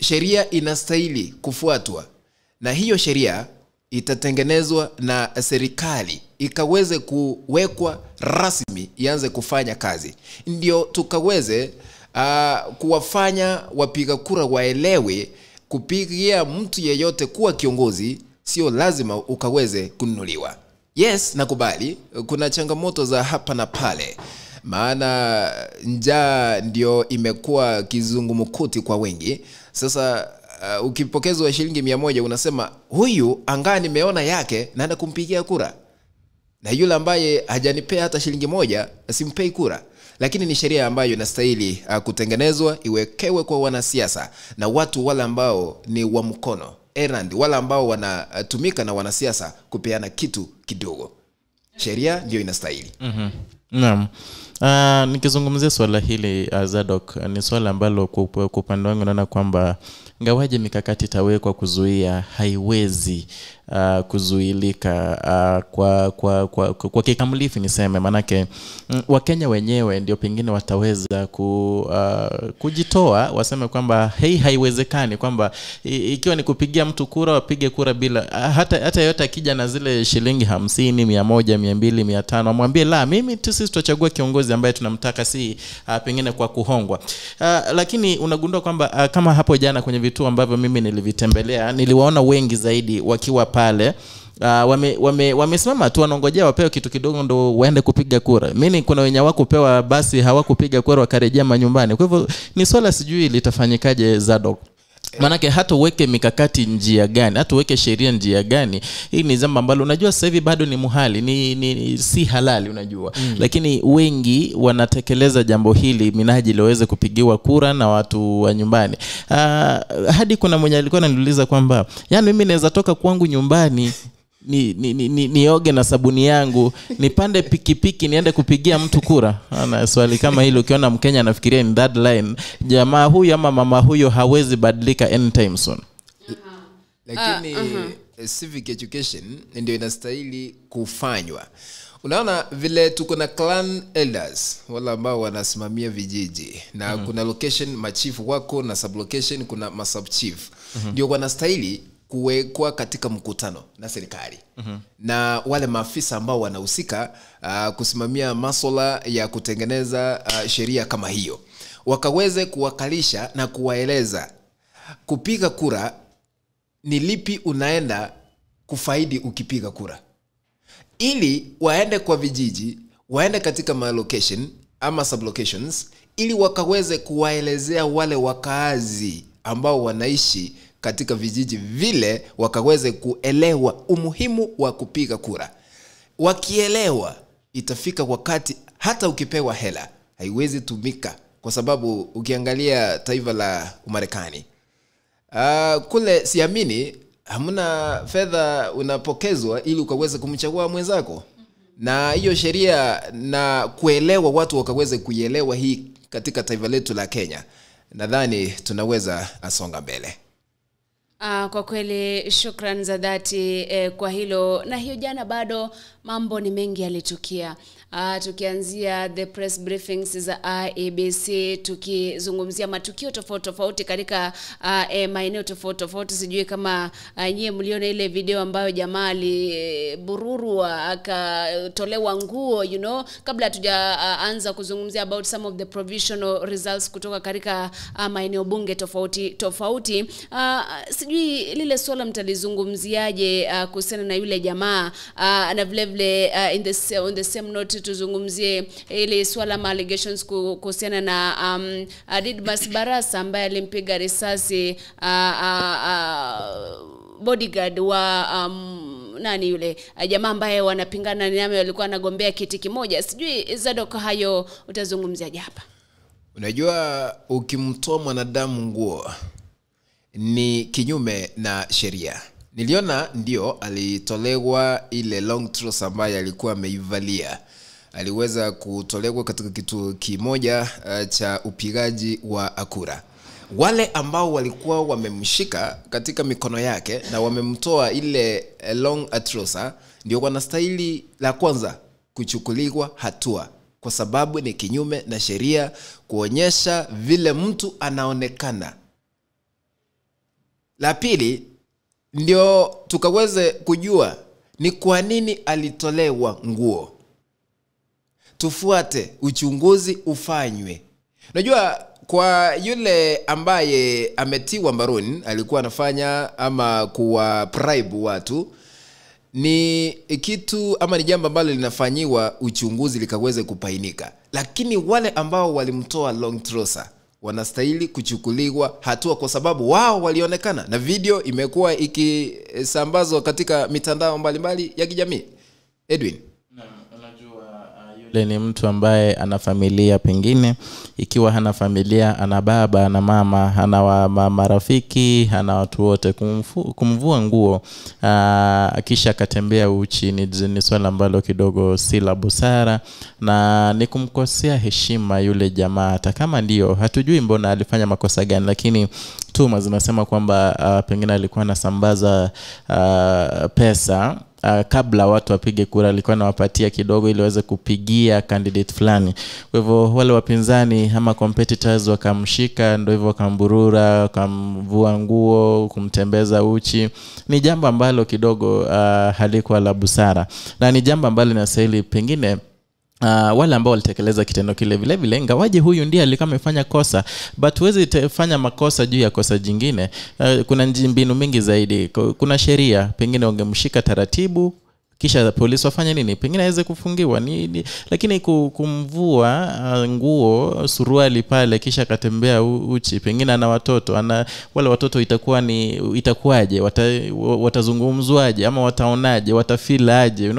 sheria inastahili kufuatwa, na hiyo sheria itatengenezwa na serikali ikaweze kuwekwa rasmi, ianze kufanya kazi, ndio tukaweze kuwafanya wapiga kura waelewe kupigia mtu yeyote kuwa kiongozi sio lazima ukaweze kununuliwa. Yes, nakubali kuna changamoto za hapa na pale, maana njaa ndio imekuwa kizungumkuti kwa wengi. Sasa ukipokezwa shilingi 100 unasema huyu anga nimeona yake naenda kumpigia kura, na yule ambaye hajanipea hata shilingi 1 asimpei kura. Lakini ni sheria ambayo inastahili kutengenezwa, iwekewe kwa wanasiasa na watu wale ambao ni wa mkono errand, wale ambao wanatumika na wanasiasa kupeana kitu kidogo. Sheria ndio inastahili. Naam. Nikizungumzia swala hili Zadok, ni swala ambalo kwa upande wangu naona kwamba ngawaje mikakati itawekwa kuzuia, haiwezi kuzuilika kwa kikamilifu niseme, manake Wakenya wenyewe ndio pengine wataweza kujitoa, waseme kwamba haiwezekani kwamba ikiwa ni kupigia mtu kura wapige kura bila hata yote akija na zile shilingi 50, 100, 200, 500 amwambie la, mimi sisi tutachagua kiongozi ambaye tunamtaka, si pengine kwa kuhongwa. Lakini unagundua kwamba kama hapo jana kwenye vituo ambavyo mimi nilivitembelea, niliwaona wengi zaidi wakiwa pale wamesimama tu wanangojea wapewe kitu kidogo ndo waende kupiga kura. Mimi kuna wenye hawakupewa basi hawakupiga kura wakarejea manyumbani. Kwa hivyo ni swala sijui litafanyikaje Zadok. Manake hata uweke mikakati njia gani, hata uweke sheria njia gani, hii ni jambo ambalo unajua sasa hivi bado ni muhali, ni si halali unajua. Lakini wengi wanatekeleza jambo hili minajili waweze kupigiwa kura na watu wa nyumbani. Hadi kuna mwenye alikuwa ananiuliza kwamba yani mimi naweza toka kwangu nyumbani nioge na sabuni yangu, nipande pikipiki niende kupigia mtu kura. Ana swali kama hilo ukiona Mkenya anafikiria in that line, jamaa huyu ama mama huyo hawezi badilika anytime soon. Lakini civic education ndio inastahili kufanywa. Unaona vile tuko na clan elders wala ambao wanasimamia vijiji na kuna location machief wako na sub location kuna masub chief. Ndio wanastahili kuwekwa katika mkutano na serikali na wale maafisa ambao wanahusika kusimamia masuala ya kutengeneza sheria kama hiyo, wakaweze kuwakalisha na kuwaeleza kupiga kura ni lipi unaenda kufaidi ukipiga kura, ili waende kwa vijiji, waende katika ma location ama sub locations, ili wakaweze kuwaelezea wale wakaazi ambao wanaishi katika vijiji vile, wakaweze kuelewa umuhimu wa kupiga kura. Wakielewa, itafika wakati hata ukipewa hela haiwezi tumika, kwa sababu ukiangalia taifa la Umarekani kule siamini hamna fedha unapokezwa ili ukaweze kumchagua mwenzako. Na hiyo sheria na kuelewa watu wakaweze kuielewa hii katika taifa letu la Kenya, nadhani tunaweza asonga mbele. Kwa kweli shukran za dhati kwa hilo. Na hiyo jana bado mambo ni mengi yalitukia. Tukianzia the press briefings za IEBC, tukizungumzia matukio tofauti katika maeneo tofauti. Sijui kama nyie mliona ile video ambayo jamaa alibururwa akatolewa nguo, you know, kabla hatujaanza kuzungumzia about some of the provisional results kutoka katika maeneo bunge tofauti. Sijui lile swala mtalizungumziaje kuhusiana na yule jamaa, na vile on the same note tuzungumzie ile swala ma allegations kuhusiana na Didmas Barasa ambaye alimpiga risasi bodyguard wa nani yule jamaa ambaye wanapingana naye, walikuwa anagombea kiti kimoja. Sijui Zadok, hayo utazungumziaje hapa? Unajua ukimtoa mwanadamu nguo ni kinyume na sheria. Niliona ndio alitolewa ile long trouser ambayo alikuwa ameivalia, aliweza kutolewa katika kitu kimoja cha upigaji wa kura. Wale ambao walikuwa wamemshika katika mikono yake na wamemtoa ile long trouser ndio wanastahili la kwanza kuchukuliwa hatua, kwa sababu ni kinyume na sheria kuonyesha vile mtu anaonekana. La pili ndio tukaweze kujua ni kwa nini alitolewa nguo. Tufuate uchunguzi ufanywe. Unajua kwa yule ambaye ametiwa mbaroni alikuwa anafanya ama kuwa bribe watu, ni kitu ama ni jambo ambalo linafanyiwa uchunguzi likaweze kupainika. Lakini wale ambao walimtoa long trouser wanastahili kuchukuliwa hatua, kwa sababu wao walionekana na video imekuwa ikisambazwa katika mitandao mbalimbali ya kijamii. Edwin, unajua hiyo Yule ni mtu ambaye ana familia, pengine ikiwa hana familia, ana baba, ana mama, ana marafiki, ana watu wote. Kumvua nguo kisha akatembea uchi ni swala ambalo kidogo si la busara, na ni kumkosea heshima yule jamaa. Hata kama ndio hatujui mbona alifanya makosa gani, lakini tuma zinasema kwamba pengine alikuwa anasambaza pesa kabla watu wapige kura, alikuwa anawapatia kidogo ili waweze kupigia candidate fulani. Kwa hivyo wale wapinzani ama competitors wakamshika, ndio hivyo wakamburura, wakamvua nguo, kumtembeza uchi. Ni jambo ambalo kidogo halikuwa la busara, na ni jambo ambalo linastahili pengine wale ambao walitekeleza kitendo kile vile vile, ingawaje huyu ndiye alikuwa amefanya kosa, but huwezi fanya makosa juu ya kosa jingine. Kuna mbinu mingi zaidi. Kuna sheria, pengine ungemshika taratibu, kisha polisi wafanye nini, pengine aweze kufungiwa. Lakini kumvua nguo, suruali pale, kisha akatembea uchi, pengine ana watoto, wale watoto itakuwaje, watazungumzwaje, ama wataonaje, watafilaje,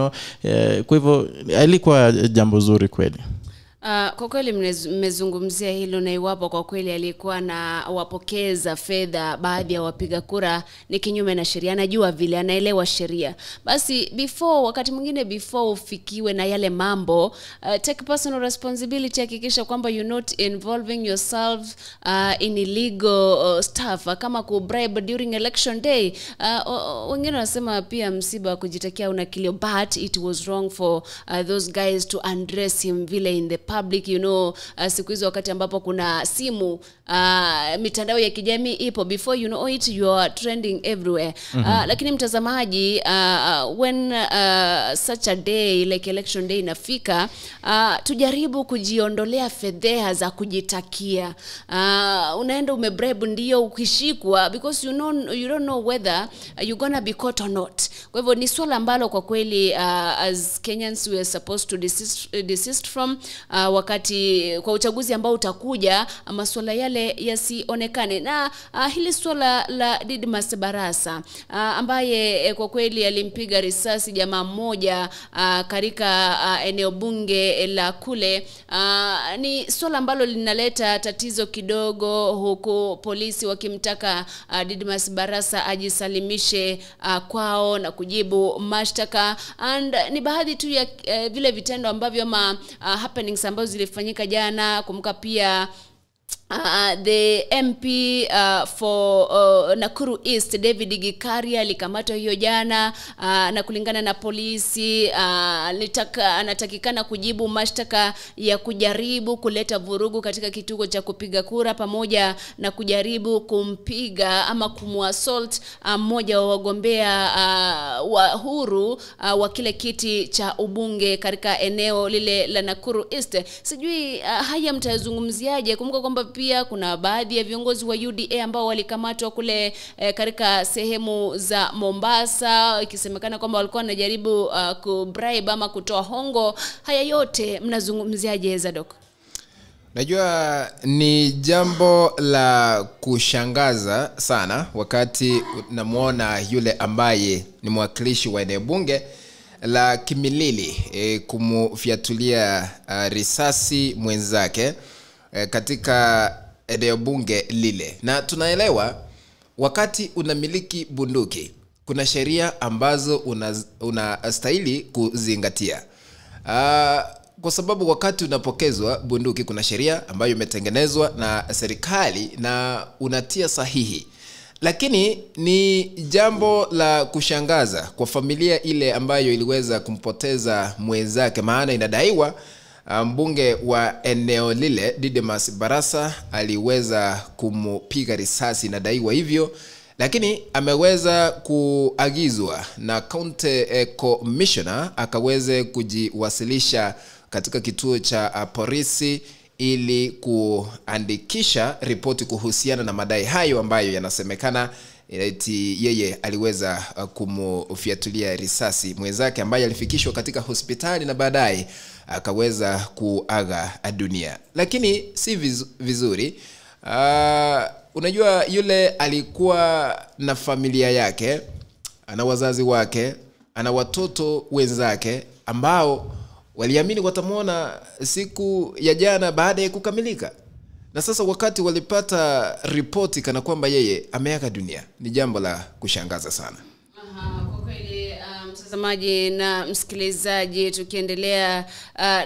kwa hivyo alikuwa jambo zuri kweli. Kwa kweli mmezungumzia hilo, na iwapo kwa kweli alikuwa na wapokeza fedha baadhi ya wapiga kura ni kinyume na sheria, anajua vile, anaelewa sheria, basi wakati mwingine before ufikiwe na yale mambo, take personal responsibility, hakikisha kwamba you're not involving yourself in illegal stuff kama bribe during election day. Wengine wanasema pia msiba kujitakia una kilio, but it was wrong for those guys to undress him vile in the public, siku hizo wakati ambapo kuna simu, mitandao ya kijamii ipo, before you know it you are trending everywhere. Lakini mtazamaji, when such a day like election day inafika, tujaribu kujiondolea fedheha za kujitakia. Unaenda umebribe, ndio ukishikwa, because you don't know whether you're gonna be caught or not. Kwa hivyo ni swala ambalo kwa kweli as Kenyans we are supposed to desist from, wakati kwa uchaguzi ambao utakuja, masuala yale yasionekane. Na hili swala la Didmas Barasa ambaye kwa kweli alimpiga risasi jamaa mmoja katika eneo bunge la kule, ni swala ambalo linaleta tatizo kidogo, huku polisi wakimtaka Didmas Barasa ajisalimishe kwao na kujibu mashtaka. And ni baadhi tu ya vile vitendo ambavyo happenings ambazo zilifanyika jana. Kumbuka pia the MP for Nakuru East David Gikaria alikamatwa hiyo jana, na kulingana na polisi anatakikana kujibu mashtaka ya kujaribu kuleta vurugu katika kituo cha kupiga kura, pamoja na kujaribu kumpiga ama kumwassault mmoja wa wagombea wa huru wa kile kiti cha ubunge katika eneo lile la Nakuru East. Sijui haya mtazungumziaje? Kumbuka kwamba pia kuna baadhi ya viongozi wa UDA ambao walikamatwa kule katika sehemu za Mombasa, ikisemekana kwamba walikuwa wanajaribu kubribe ama kutoa hongo. Haya yote mnazungumziaje Zadok? Najua ni jambo la kushangaza sana wakati namuona yule ambaye ni mwakilishi wa eneo bunge la Kimilili kumfiatulia risasi mwenzake katika eneo bunge lile. Na tunaelewa wakati unamiliki bunduki kuna sheria ambazo unastahili kuzingatia. Kwa sababu wakati unapokezwa bunduki kuna sheria ambayo imetengenezwa na serikali na unatia sahihi. Lakini ni jambo la kushangaza kwa familia ile ambayo iliweza kumpoteza mwenzake, maana inadaiwa mbunge wa eneo lile Didmas Barasa aliweza kumpiga risasi, inadaiwa hivyo, lakini ameweza kuagizwa na county commissioner akaweze kujiwasilisha katika kituo cha polisi ili kuandikisha ripoti kuhusiana na madai hayo ambayo yanasemekana eti yeye aliweza kumfiatulia risasi mwenzake ambaye alifikishwa katika hospitali na baadaye akaweza kuaga dunia. Lakini si vizuri. Unajua yule alikuwa na familia yake, ana wazazi wake, ana watoto wenzake ambao waliamini watamuona siku ya jana baada ya kukamilika. Na sasa wakati walipata ripoti kana kwamba yeye ameaga dunia, ni jambo la kushangaza sana. Kwa kweli mtazamaji na msikilizaji, tukiendelea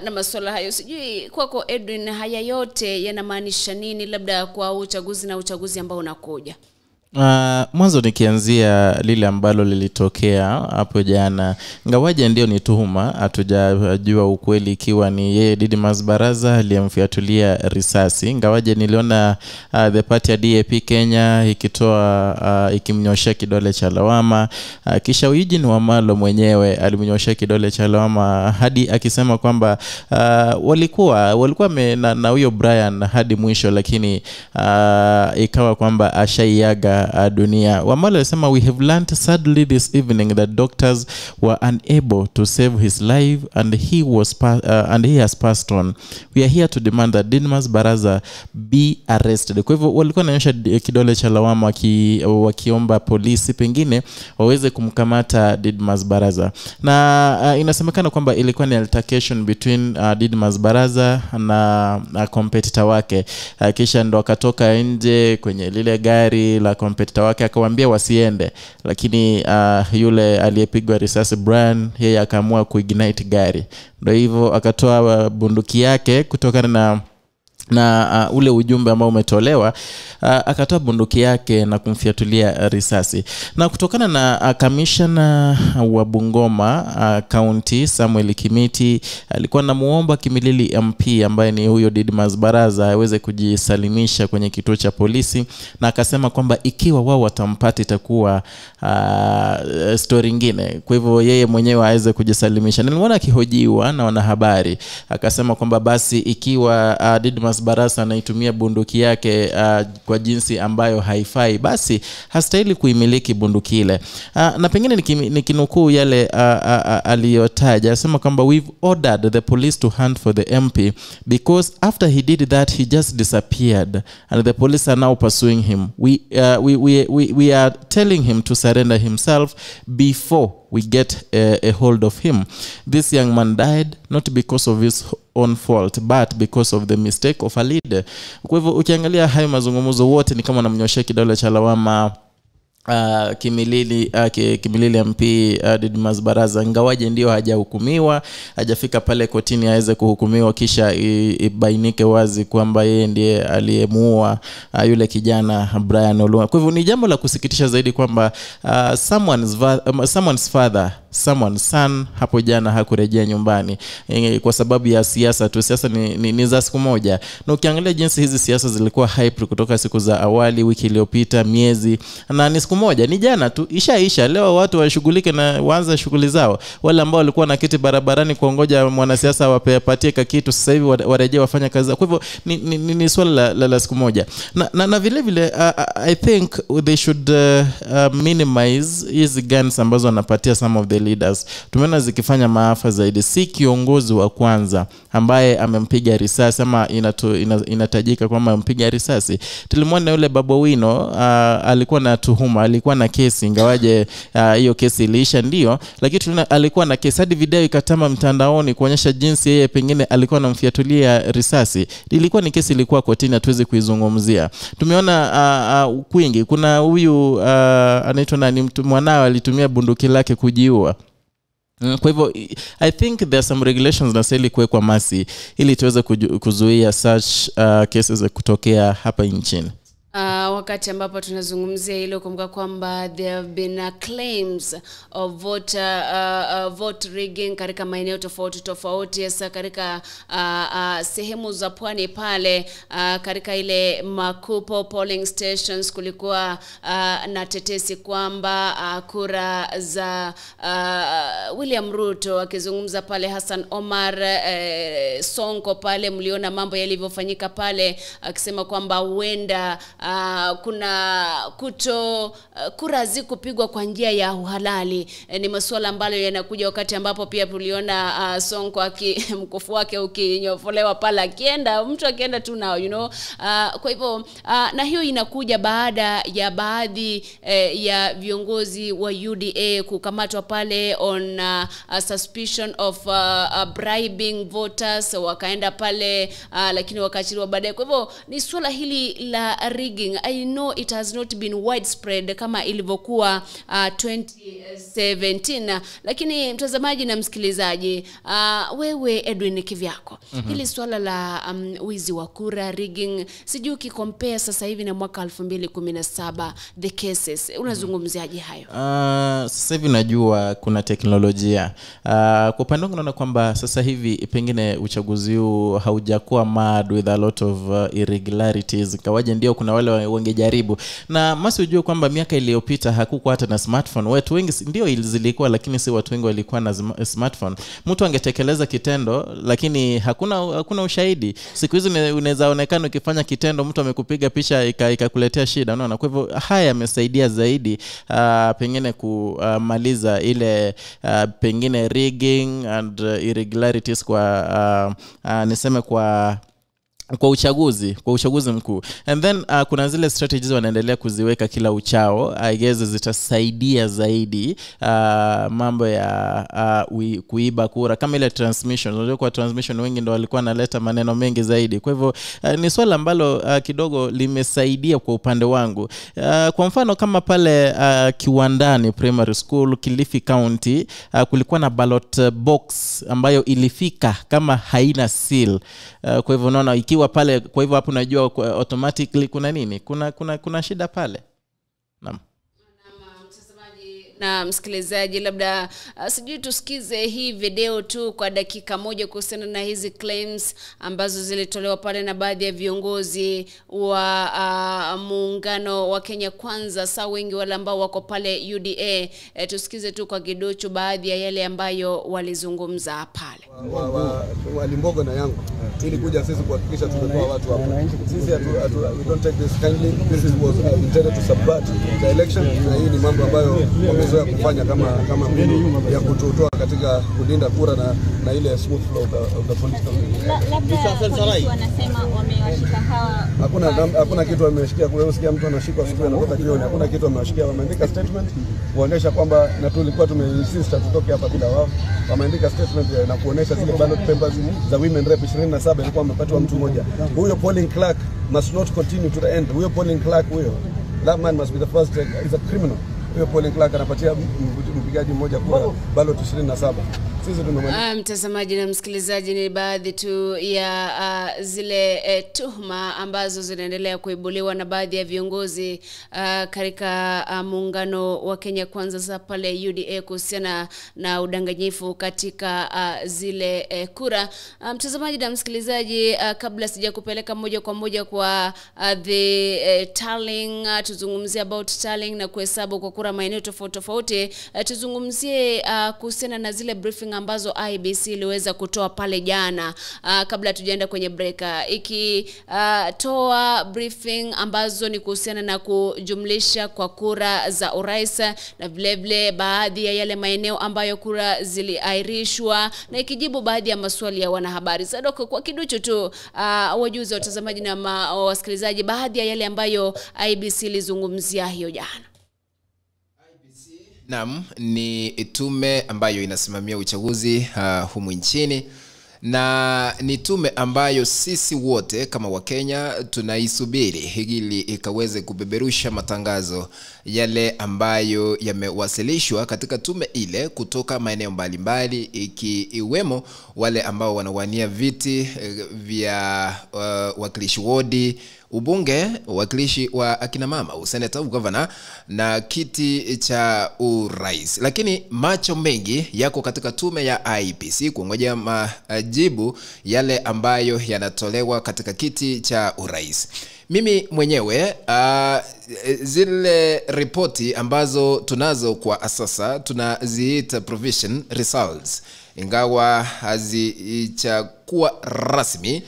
na masuala hayo, sijui kwako Edwin, haya yote yanamaanisha nini labda kwa uchaguzi na uchaguzi ambao unakuja? Mwanzo nikianzia lile ambalo lilitokea hapo jana, ngawaje ndio ni tuhuma, hatujajua ukweli ikiwa ni yeye Didmus Baraza aliyemfiatulia risasi. Ngawaje niliona the party ya DAP Kenya ikitoa ikimnyoshia kidole cha lawama, kisha Eugene Wamalwa mwenyewe alimnyoshia kidole cha lawama hadi akisema kwamba walikuwa na huyo Brian hadi mwisho, lakini ikawa kwamba ashaiaga dunia. Wamalwa alisema, we have learned sadly this evening that doctors were unable to save his life and he has passed on. We are here to demand that Didmus Baraza be arrested. Kwa hivyo walikuwa wanaonyesha kidole cha lawama wakiomba polisi pengine waweze kumkamata Didmus Baraza. Na inasemekana kwamba ilikuwa ni altercation between Didmus Baraza na competitor wake. Kisha ndo akatoka nje kwenye lile gari la competitor wake akawaambia wasiende, lakini yule aliyepigwa risasi Brian, yeye akaamua kuignite gari. Ndio hivyo akatoa bunduki yake kutokana na ule ujumbe ambao umetolewa, akatoa bunduki yake na kumfiatulia risasi. Na kutokana na commissioner wa Bungoma county Samuel Kimiti alikuwa anamuomba Kimilili MP ambaye ni huyo Didmus Baraza aweze kujisalimisha kwenye kituo cha polisi, na akasema kwamba ikiwa wao watampata itakuwa story nyingine. Kwa hivyo yeye mwenyewe aweze kujisalimisha. Nilimwona akihojiwa na wanahabari, akasema kwamba basi ikiwa Didmus Baraza anaitumia bunduki yake kwa jinsi ambayo haifai, basi hastahili kuimiliki bunduki ile. Na pengine nikinukuu yale aliyotaja, anasema kwamba we've ordered the police to hunt for the MP because after he did that he just disappeared and the police are now pursuing him. We are telling him to surrender himself before we get a hold of him. This young man died not because of his own fault but because of the mistake of a leader. Kwa hivyo ukiangalia hayo mazungumzo wote ni kama namnyoshia kidole cha lawama Kimilili MP Didmus Baraza, ngawaje ndio hajahukumiwa, hajafika pale kotini aweze kuhukumiwa kisha ibainike wazi kwamba yeye ndiye aliyemuua yule kijana Brian Olunga. Kwa hivyo ni jambo la kusikitisha zaidi kwamba someone's father, someone's son hapo jana hakurejea nyumbani kwa sababu ya siasa tu. Siasa ni za siku moja, na ukiangalia jinsi hizi siasa zilikuwa hype kutoka siku za awali, wiki iliyopita, miezi, na ni siku moja, ni jana tu ishaisha. Leo watu washughulike na waanze shughuli zao. Wale ambao walikuwa na kiti barabarani kuongoja mwanasiasa wapatie kitu, sasa hivi warejea wafanya kazi. Kwa hivyo ni swala la siku moja. Na vile vile I think they should minimize hizi guns ambazo wanapatia some of the leaders. Tumeona zikifanya maafa zaidi. Si kiongozi wa kwanza ambaye amempiga risasi ama inatajika kwamba amempiga risasi. Tulimwona yule Babu Wino alikuwa na tuhuma, alikuwa na kesi, ingawaje hiyo kesi iliisha ndio, lakini alikuwa na kesi hadi video ikatama mtandaoni kuonyesha jinsi yeye pengine alikuwa anamfiatulia risasi. Ilikuwa ni kesi, ilikuwa kotini, hatuwezi kuizungumzia. Tumeona kwingi, kuna huyu anaitwa nani, mtu mwanao alitumia bunduki lake kujiua. Kwa hivyo I think there are some regulations na seli kuwekwa masi ili tuweze kuzuia such cases kutokea hapa nchini. Wakati ambapo tunazungumzia hilo, kumbuka kwamba there have been claims of vote rigging katika maeneo tofauti, hasa katika sehemu za pwani pale, katika ile Makupo polling stations kulikuwa na tetesi kwamba kura za William Ruto, akizungumza pale Hassan Omar Sonko pale, mliona mambo yalivyofanyika pale, akisema kwamba huenda kuna kura zikupigwa kwa njia ya uhalali. Ni masuala ambayo yanakuja wakati ambapo pia tuliona Sonko mkufu wake ukinyofolewa pala akienda tu nao, kwa hivyo na hiyo inakuja baada ya baadhi ya viongozi wa UDA kukamatwa pale on suspicion of bribing voters, wakaenda pale lakini wakaachiliwa baadaye. Kwa hivyo ni swala hili la rigging, I know it has not been widespread kama ilivyokuwa 2017, lakini mtazamaji na msikilizaji, wewe Edwin kivyako, hili swala la wizi wa kura, rigging, sijui ukicompare sasa hivi na mwaka 2017 the cases, unazungumziaje hayo? Sasa hivi najua kuna teknolojia. Kwa upande wangu naona kwamba sasa hivi pengine uchaguzi huu haujakuwa mad with a lot of irregularities. Kawaje ndio kuna wale wangejaribu. Na masi ujue kwamba miaka iliyopita hakukuwa hata na smartphone. Watu wengi ndio zilikuwa, lakini si watu wengi walikuwa na smartphone. Mtu angetekeleza kitendo lakini hakuna ushahidi. Siku hizi unaweza onekana ukifanya kitendo mtu amekupiga picha ikakuletea shida, unaona. Kwa hivyo haya yamesaidia zaidi pengine kumaliza ile pengine rigging and irregularities kwa niseme kwa uchaguzi mkuu. And then kuna zile strategies wanaendelea kuziweka kila uchao. I guess zitasaidia zaidi mambo ya kuiba kura, kama ile transmission. Unajua kwa transmission wengi ndio walikuwa naleta maneno mengi zaidi. Kwa hivyo ni swala ambalo kidogo limesaidia kwa upande wangu. Kwa mfano kama pale Kiwandani Primary School, Kilifi County, kulikuwa na ballot box ambayo ilifika kama haina seal. Kwa hivyo unaona ikiwa pale, kwa hivyo hapo unajua automatically kuna nini, kuna shida pale. Naam. Na msikilizaji, labda sijui tusikize hii video tu kwa dakika moja kuhusiana na hizi claims ambazo zilitolewa pale na baadhi ya viongozi wa muungano wa Kenya Kwanza, saa wengi wale ambao wako pale UDA. Tusikize tu kwa kidocho baadhi ya yale ambayo walizungumza pale. Walimbogo na yangu ili kuja sisi kuhakikisha tumetoa watu hapo. Sisi we don't take this kindly. This was intended to subvert the election. Na hii ni mambo ambayo wamezoea kufanya kama mbinu ya kutotoa katika kulinda kura na ile smooth flow of the political. Labda wanasema wamewashika hawa. Hakuna kitu wameshikia. Kwa usikia mtu anashikwa siku anakuta jioni. Hakuna kitu wamewashikia. Wameandika statement kuonesha kwamba, na tulikuwa tumeinsist tutoke hapa bila wao. Wameandika statement na kuonesha zile ballot papers za women rep 27 ilikuwa amepatiwa mtu mmoja. Huyo polling clerk must not continue to the end. Huyo polling clerk that man must be the first, is a criminal. Huyo polling clerk anapatia mpigaji mmoja kura ballot 27. Mtazamaji na msikilizaji, ni baadhi tu ya zile tuhuma ambazo zinaendelea kuibuliwa na baadhi ya viongozi katika muungano wa Kenya Kwanza za pale UDA kuhusiana na udanganyifu katika zile kura. Mtazamaji na msikilizaji, kabla sija kupeleka moja kwa moja kwa the tallying, tuzungumzie about tallying na kuhesabu kwa kura maeneo tofauti, tuzungumzie kuhusiana na zile briefing ambazo IBC iliweza kutoa pale jana. Kabla tujaenda kwenye break, ikitoa briefing ambazo ni kuhusiana na kujumlisha kwa kura za urais na vile baadhi ya yale maeneo ambayo kura ziliahirishwa, na ikijibu baadhi ya maswali ya wanahabari. Sadoko, kwa kiduchu tu wajuzi watazamaji na wasikilizaji baadhi ya yale ambayo IBC ilizungumzia hiyo jana. Naam, ni tume ambayo inasimamia uchaguzi humu nchini, na ni tume ambayo sisi wote kama Wakenya tunaisubiri ili ikaweze kubeberusha matangazo yale ambayo yamewasilishwa katika tume ile kutoka maeneo mbalimbali, ikiwemo wale ambao wanawania viti vya wakilishi wodi, ubunge, wakilishi wa akina mama, useneta, ugavana na kiti cha urais. Lakini macho mengi yako katika tume ya IEBC kuongojea majibu yale ambayo yanatolewa katika kiti cha urais. Mimi mwenyewe zile ripoti ambazo tunazo kwa sasa tunaziita provision results, ingawa hazichakuwa rasmi,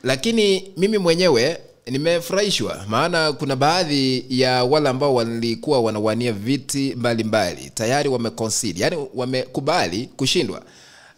lakini mimi mwenyewe nimefurahishwa maana kuna baadhi ya wale ambao walikuwa wanawania viti mbalimbali tayari wameconcede, yani wamekubali kushindwa.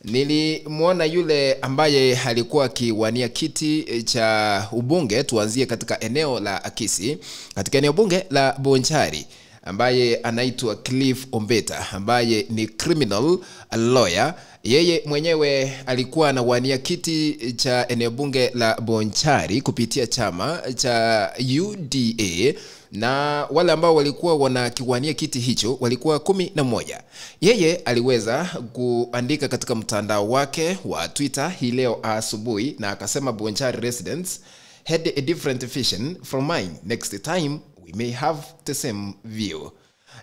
Nilimuona yule ambaye alikuwa akiwania kiti cha ubunge, tuanzie katika eneo la Akisi, katika eneo bunge la Bonchari, ambaye anaitwa Cliff Ombeta, ambaye ni criminal lawyer. Yeye mwenyewe alikuwa anawania kiti cha eneo bunge la Bonchari kupitia chama cha UDA, na wale ambao walikuwa wanakiwania kiti hicho walikuwa 11. Yeye aliweza kuandika katika mtandao wake wa Twitter hii leo asubuhi, na akasema Bonchari residents had a different vision from mine. Next time we may have the same view.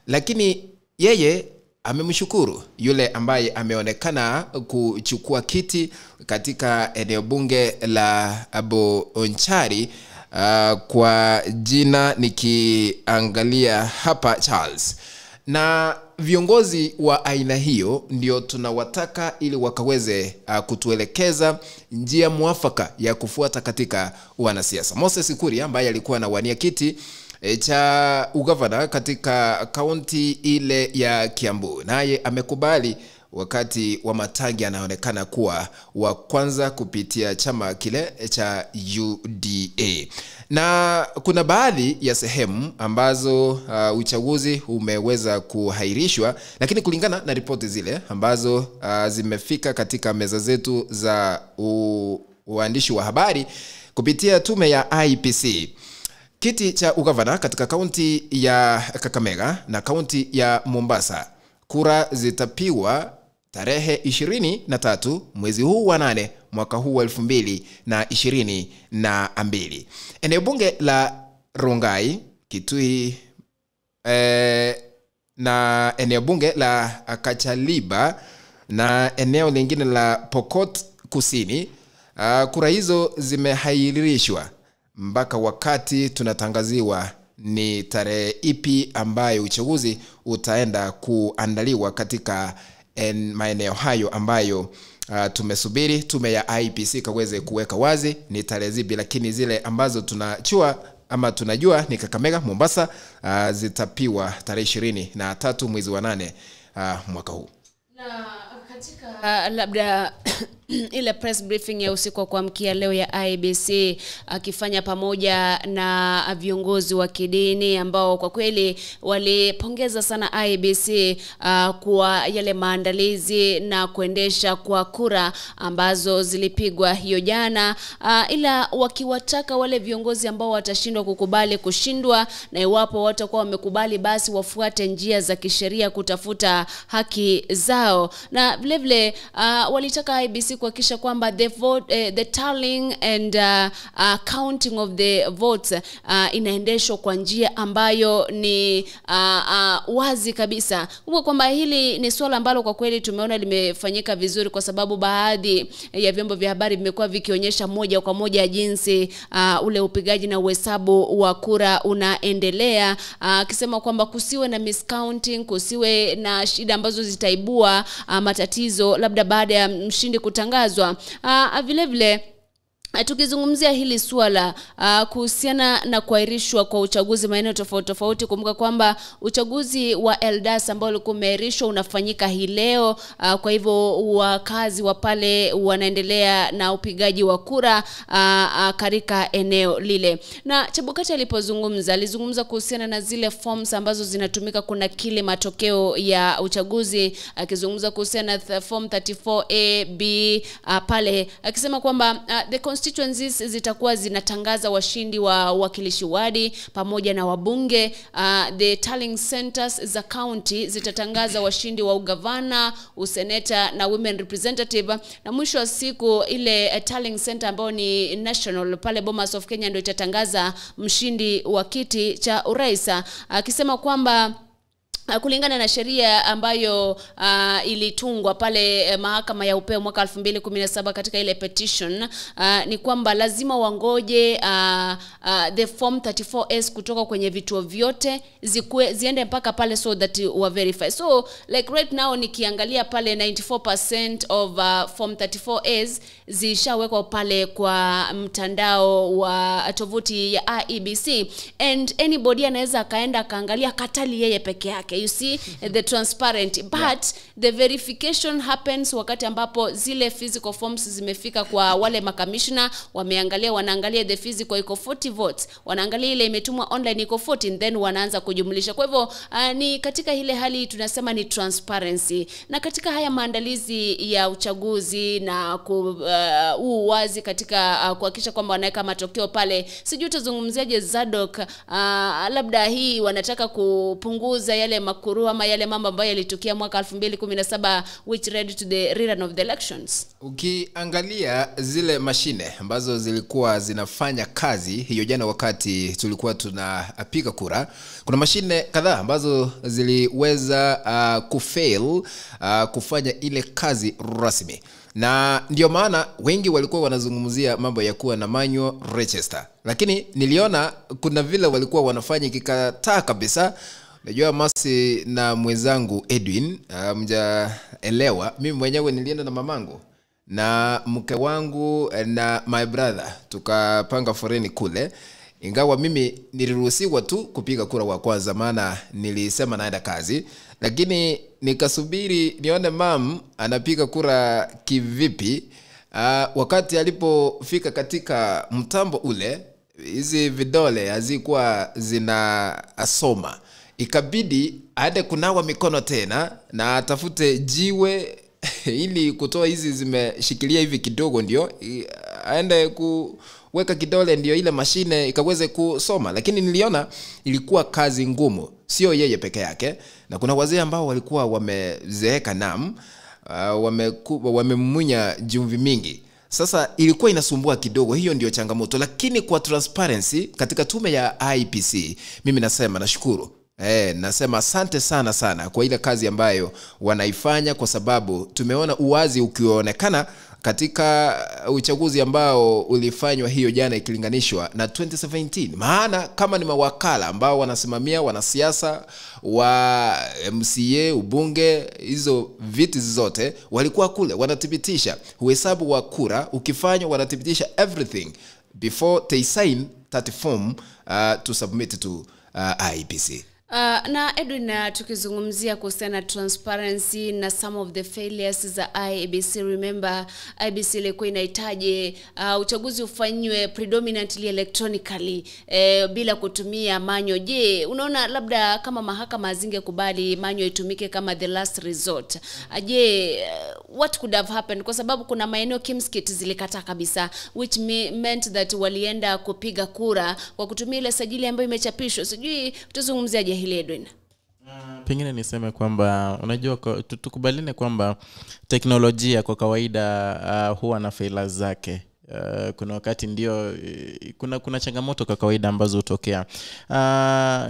Lakini yeye amemshukuru yule ambaye ameonekana kuchukua kiti katika eneo bunge la Bonchari, kwa jina nikiangalia hapa Charles. Na viongozi wa aina hiyo ndio tunawataka ili wakaweze kutuelekeza njia mwafaka ya kufuata katika wanasiasa. Moses Kuria ambaye alikuwa anawania kiti cha ugavana katika kaunti ile ya Kiambu, naye amekubali wakati wa Matangi anaonekana kuwa wa kwanza kupitia chama kile cha UDA. Na kuna baadhi ya sehemu ambazo uchaguzi umeweza kuhairishwa, lakini kulingana na ripoti zile ambazo zimefika katika meza zetu za uandishi wa habari kupitia tume ya IPC, kiti cha ugavana katika kaunti ya Kakamega na kaunti ya Mombasa, kura zitapiwa tarehe 23 mwezi huu wa 8 mwaka huu wa 2022. Eneo bunge la Rongai, Kitui na eneo bunge la Kachaliba na eneo lingine la Pokot Kusini, kura hizo zimehairishwa mpaka wakati tunatangaziwa ni tarehe ipi ambayo uchaguzi utaenda kuandaliwa katika maeneo hayo ambayo tumesubiri tume ya IPC kaweze kuweka wazi ni tarehe zipi. Lakini zile ambazo tunajua ni Kakamega, Mombasa, zitapiwa tarehe 23 mwezi wa 8 mwaka huu. Na katika labda ile press briefing ya usiku wa kuamkia leo ya IBC, akifanya pamoja na viongozi wa kidini ambao kwa kweli walipongeza sana IBC kwa yale maandalizi na kuendesha kwa kura ambazo zilipigwa hiyo jana, ila wakiwataka wale viongozi ambao watashindwa kukubali kushindwa, na iwapo watakuwa wamekubali basi wafuate njia za kisheria kutafuta haki zao. Na vile vile walitaka IBC kuhakikisha kwamba the tallying and counting of the votes inaendeshwa kwa njia ambayo ni wazi kabisa. Kumbuka kwamba hili ni swala ambalo kwa kweli tumeona limefanyika vizuri, kwa sababu baadhi ya vyombo vya habari vimekuwa vikionyesha moja kwa moja jinsi ule upigaji na uhesabu wa kura unaendelea, akisema kwamba kusiwe na miscounting, kusiwe na shida ambazo zitaibua matatizo labda baada ya mshindi kutangazwa. Vile vile tukizungumzia hili swala kuhusiana na kuahirishwa kwa uchaguzi maeneo tofauti tofauti, kumbuka kwamba uchaguzi wa Eldas ambao ulikuwa umeahirishwa unafanyika hii leo. Kwa hivyo wakazi wa pale wanaendelea na upigaji wa kura katika eneo lile. Na Chebukati alizungumza kuhusiana na zile forms ambazo zinatumika kuna kile matokeo ya uchaguzi, akizungumza kuhusiana na form 34A, B pale, akisema kwamba the constituencies zitakuwa zinatangaza washindi wa wakilishi wadi pamoja na wabunge. The tallying centers za county zitatangaza washindi wa ugavana, useneta na women representative, na mwisho wa siku ile tallying center ambayo ni national pale Bomas of Kenya ndio itatangaza mshindi wa kiti cha urais, akisema kwamba kulingana na sheria ambayo ilitungwa pale mahakama ya upeo mwaka 2017 katika ile petition, ni kwamba lazima wangoje the form 34S kutoka kwenye vituo vyote ziende mpaka pale so that wa verify. So like right now nikiangalia pale 94% of form 34S zishawekwa pale kwa mtandao wa tovuti ya IEBC, and anybody anaweza kaenda kaangalia katali yeye peke yake. You see the transparent, but the verification happens wakati ambapo zile physical forms zimefika kwa wale makamishna, wanaangalia the physical iko 40 votes, wanaangalia ile imetumwa online iko 40, then wanaanza kujumlisha. Kwa hivyo ni katika ile hali tunasema ni transparency. Na katika haya maandalizi ya uchaguzi na uwazi katika kuhakikisha kwamba wanaweka matokeo pale, sijui tuzungumziaje Zadok, labda hii wanataka kupunguza yale makuru ama yale mambo ambayo yalitukia mwaka 2017 which led to the rerun of the elections. Ukiangalia zile mashine ambazo zilikuwa zinafanya kazi hiyo jana wakati tulikuwa tunapiga kura, kuna mashine kadhaa ambazo ziliweza kufail kufanya ile kazi rasmi. Na ndio maana wengi walikuwa wanazungumzia mambo ya kuwa na manual register, lakini niliona kuna vile walikuwa wanafanya kikataa kabisa. Najua Masi na mwenzangu Edwin mjaelewa, mimi mwenyewe nilienda na mamangu na mke wangu na my brother, tukapanga foreni kule. Ingawa mimi niliruhusiwa tu kupiga kura wa kwanza maana nilisema naenda kazi, lakini nikasubiri nione mam anapiga kura kivipi. Wakati alipofika katika mtambo ule, hizi vidole hazikuwa zinasoma, ikabidi aende kunawa mikono tena na atafute jiwe ili kutoa hizi zimeshikilia hivi kidogo, ndio aende kuweka kidole ndio ile mashine ikaweze kusoma. Lakini niliona ilikuwa kazi ngumu, sio yeye peke yake, na kuna wazee ambao walikuwa wamezeeka wamemunya jumvi mingi. Sasa ilikuwa inasumbua kidogo, hiyo ndio changamoto. Lakini kwa transparency katika tume ya IEBC, mimi nasema nashukuru. Nasema asante sana kwa ile kazi ambayo wanaifanya, kwa sababu tumeona uwazi ukionekana katika uchaguzi ambao ulifanywa hiyo jana ikilinganishwa na 2017. Maana kama ni mawakala ambao wanasimamia wanasiasa wa MCA, ubunge, hizo viti zote walikuwa kule wanathibitisha uhesabu wa kura ukifanywa, wanathibitisha everything before they sign that form to submit to IEBC. Na Edwin, tukizungumzia kuhusiana transparency na some of the failures za IEBC, remember IEBC ilikuwa inahitaji uchaguzi ufanywe predominantly electronically bila kutumia manyo. Je, unaona labda kama mahakama zingekubali manyo itumike kama the last resort, je what could have happened? Kwa sababu kuna maeneo Kimskit zilikata kabisa, which meant that walienda kupiga kura kwa kutumia ile sajili ambayo imechapishwa. Sijui tuzungumziaje hili Edwin? Pengine niseme kwamba unajua tukubaline kwamba teknolojia kwa kawaida huwa na failures zake. Kuna wakati ndio kuna changamoto kwa kawaida ambazo hutokea.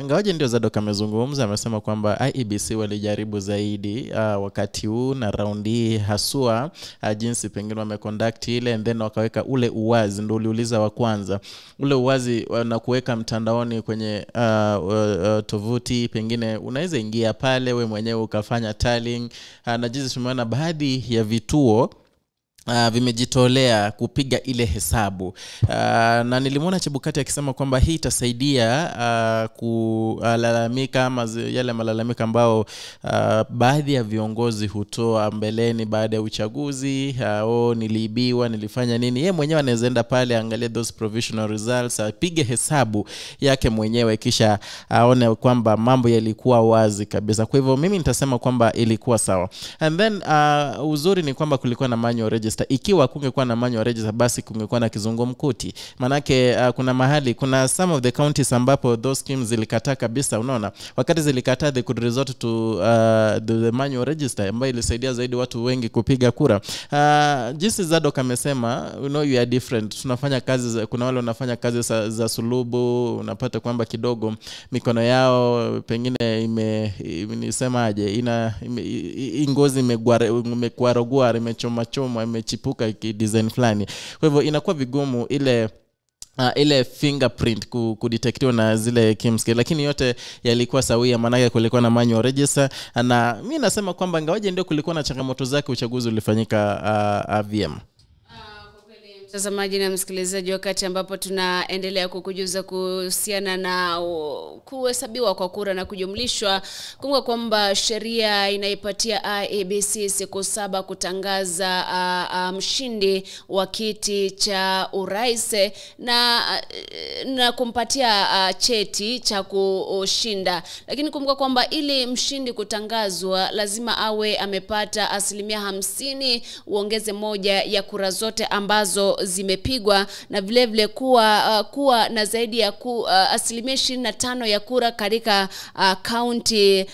Ingawaje ndio Zadok amezungumza, amesema kwamba IEBC walijaribu zaidi wakati huu na raundi haswa jinsi pengine wameconduct ile, and then wakaweka ule uwazi. Ndio uliuliza wa kwanza, ule uwazi na kuweka mtandaoni kwenye tovuti, pengine unaweza ingia pale we mwenyewe ukafanya tallying, na jinsi tumeona baadhi ya vituo vimejitolea kupiga ile hesabu. Na nilimwona Chebukati akisema kwamba hii itasaidia kulalamika ama yale malalamika ambao baadhi ya viongozi hutoa mbeleni baada ya uchaguzi, niliibiwa, nilifanya nini. Yeye mwenyewe anaweza enda pale angalia those provisional results, apige hesabu yake mwenyewe kisha aone kwamba mambo yalikuwa wazi kabisa. Kwa hivyo mimi nitasema kwamba ilikuwa sawa. And then uzuri ni kwamba kulikuwa na manual register register. Ikiwa kungekuwa na manual register, basi kungekuwa na kizungumkuti. Manake kuna mahali, kuna some of the counties ambapo those schemes zilikataa kabisa, unaona. Wakati zilikataa, they could resort to the manual register, ambayo ilisaidia zaidi watu wengi kupiga kura. Jinsi Zadok amesema, you are different. Tunafanya kazi, kuna wale wanafanya kazi za sulubu, unapata kwamba kidogo mikono yao pengine nisemaje, ngozi imegwarogwa, imechoma, imechipuka design fulani. Kwa hivyo inakuwa vigumu ile fingerprint kudetectiwa na zile kimski, lakini yote yalikuwa sawia, maana kulikuwa na manual register. Na mimi nasema kwamba ingawaje ndio kulikuwa na changamoto zake, uchaguzi ulifanyika VM. Mtazamaji na msikilizaji, wakati ambapo tunaendelea kukujuza kuhusiana na kuhesabiwa kwa kura na kujumlishwa, kumbuka kwamba sheria inaipatia IEBC siku 7 kutangaza mshindi wa kiti cha urais na kumpatia cheti cha kushinda. Lakini kumbuka kwamba ili mshindi kutangazwa lazima awe amepata 50%, uongeze moja ya kura zote ambazo zimepigwa, na vile vile kuwa na zaidi ya 25% ya kura katika county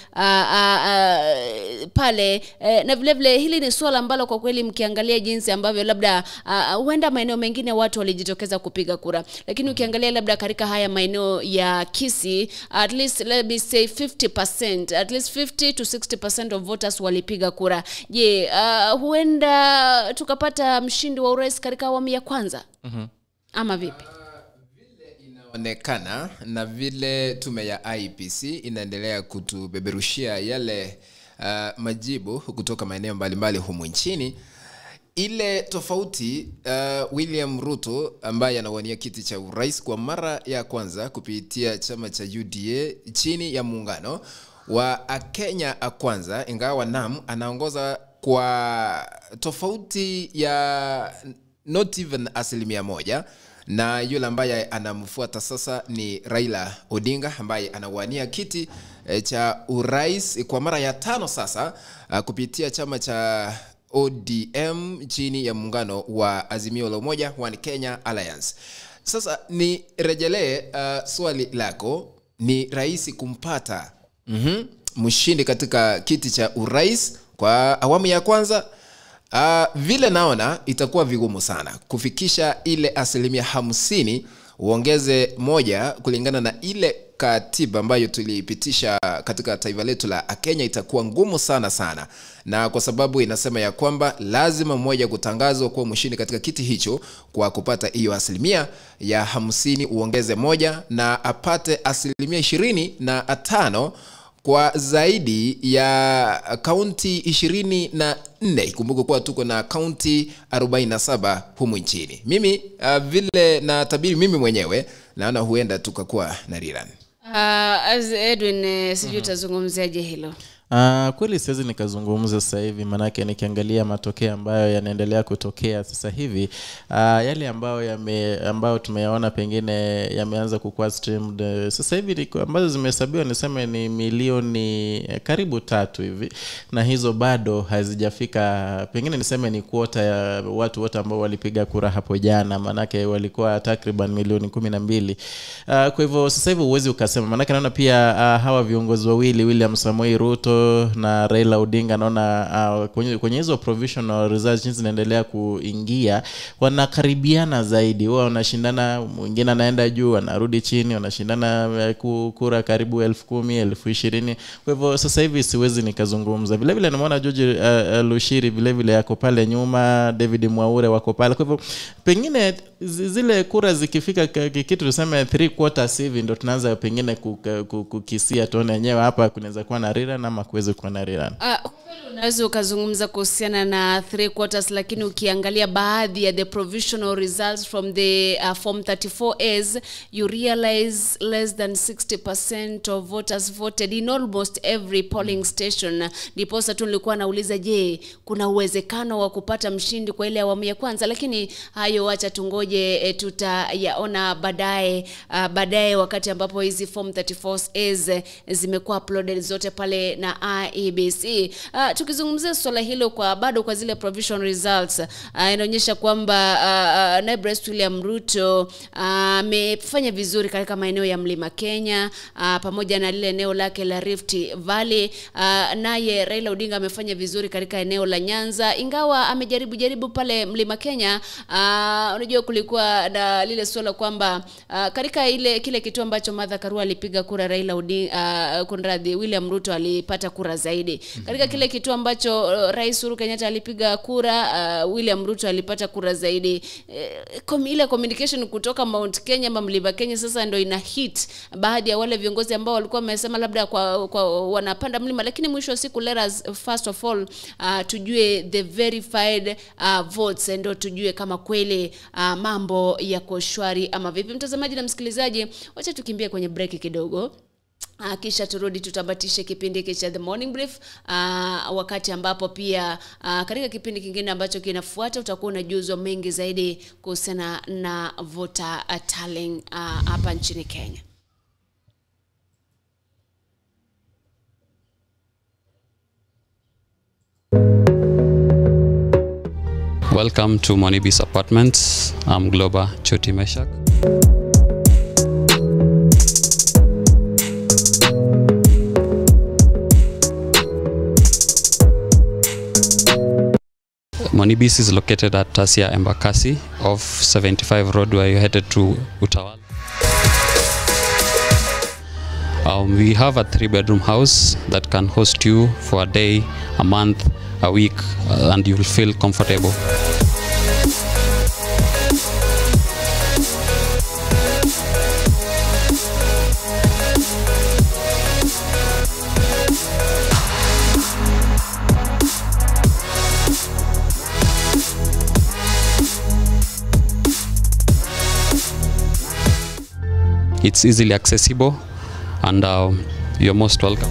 pale, na vile vile hili ni swala ambalo kwa kweli mkiangalia jinsi ambavyo labda huenda maeneo mengine watu walijitokeza kupiga kura, lakini ukiangalia labda katika haya maeneo ya Kisii, at least let me say 50%, at least 50 to 60% of voters walipiga kura. Je, huenda tukapata mshindi wa urais katika awamu ya kwanza? Ama vipi? Vile inaonekana na vile tume ya IEBC inaendelea kutubeberushia yale majibu kutoka maeneo mbalimbali humu nchini, ile tofauti William Ruto ambaye anawania kiti cha urais kwa mara ya kwanza kupitia chama cha UDA chini ya muungano wa Kenya Kwanza, ingawa NAM anaongoza kwa tofauti ya not even 1%, na yule ambaye anamfuata sasa ni Raila Odinga ambaye anawania kiti cha urais kwa mara ya 5 sasa kupitia chama cha ODM chini ya muungano wa Azimio la Umoja One Kenya Alliance. Sasa ni rejelee swali lako, ni rahisi kumpata mshindi katika kiti cha urais kwa awamu ya kwanza? Vile naona itakuwa vigumu sana kufikisha ile 50%, uongeze moja kulingana na ile katiba ambayo tulipitisha katika taifa letu la Kenya. Itakuwa ngumu sana, na kwa sababu inasema ya kwamba lazima mmoja kutangazwa kuwa mshindi katika kiti hicho kwa kupata hiyo 50%, uongeze moja na apate 25% kwa zaidi ya kaunti 24. Kumbuka kuwa tuko na kaunti 47 humu nchini. Mimi vile na tabiri mimi mwenyewe naona huenda tukakuwa na rerun. As Edwin, sijui utazungumziaje hilo? Kweli siwezi nikazungumza sasa hivi, manake nikiangalia matokeo ambayo yanaendelea kutokea sasa hivi, yale ambayo tumeyaona pengine yameanza kukua streamed sasa hivi ambazo zimehesabiwa niseme ni milioni karibu 3 hivi, na hizo bado hazijafika, pengine niseme ni quota ya watu wote ambao walipiga kura hapo jana, manake walikuwa takriban milioni 12. Kwa hivyo sasa hivi uwezi ukasema, manake naona pia hawa viongozi wawili, William Samoei Ruto na Raila Odinga, naona kwenye hizo provisional results jinsi zinaendelea kuingia, wanakaribiana zaidi. Wao wanashindana, mwingine anaenda juu, anarudi chini, wanashindana kura karibu 10,000, 20,000. Kwa hivyo sasa hivi siwezi nikazungumza. Vile vile nimeona George Lushiri vile vile yako pale nyuma, David Mwaure wako pale. Kwa hivyo pengine zile kura zikifika kitu tuseme 3/4 hivi ndo tunaanza pengine kukisia tuone yenyewe hapa kunaweza kuwa na rerun ama kuweze kuwa na rerun. Unaweza ukazungumza kuhusiana na 3/4, lakini ukiangalia baadhi ya the provisional results from the form 34As, you realize less than 60% of voters voted in almost every polling station. Ndiposa tu nilikuwa nauliza, je, kuna uwezekano wa kupata mshindi kwa ile awamu ya kwanza? Lakini hayo acha tungoje, tutayaona baadaye wakati ambapo hizi form 34As zimekuwa uploaded zote pale na IEBC. tukizungumzia swala hilo kwa bado kwa zile provisional results, inaonyesha kwamba naibu rais William Ruto amefanya vizuri katika maeneo ya Mlima Kenya, pamoja na lile eneo lake la Rift Valley. Naye Raila Odinga amefanya vizuri katika eneo la Nyanza, ingawa amejaribu pale Mlima Kenya. Unajua kulikuwa na lile swala kwamba katika kile kitu ambacho Martha Karua alipiga kura, Raila Odinga William Ruto alipata kura zaidi. Katika kile kitu ambacho Rais Uhuru Kenyatta alipiga kura, William Ruto alipata kura zaidi. Ile communication kutoka Mount Kenya ama Mlima Kenya sasa ndio ina hit baadhi ya wale viongozi ambao walikuwa wamesema labda kwa wanapanda mlima, lakini mwisho wa siku let us first of all tujue the verified votes, ndio tujue kama kweli mambo yako shwari ama vipi. Mtazamaji na msikilizaji, wacha tukimbie kwenye break kidogo. Kisha turudi tutabatishe kipindi cha The Morning Brief, wakati ambapo pia katika kipindi kingine ambacho kinafuata utakuwa unajuzwa mengi zaidi kuhusiana na voter tallying hapa nchini Kenya. Welcome to Monibis Apartments. I'm Globa Choti Meshak. Monibis is located at Tasia Embakasi off 75 Road, where you're headed to Utawala. We have a 3-bedroom house that can host you for a day, a month, a week, and you will feel comfortable. It's easily accessible, and you're most welcome.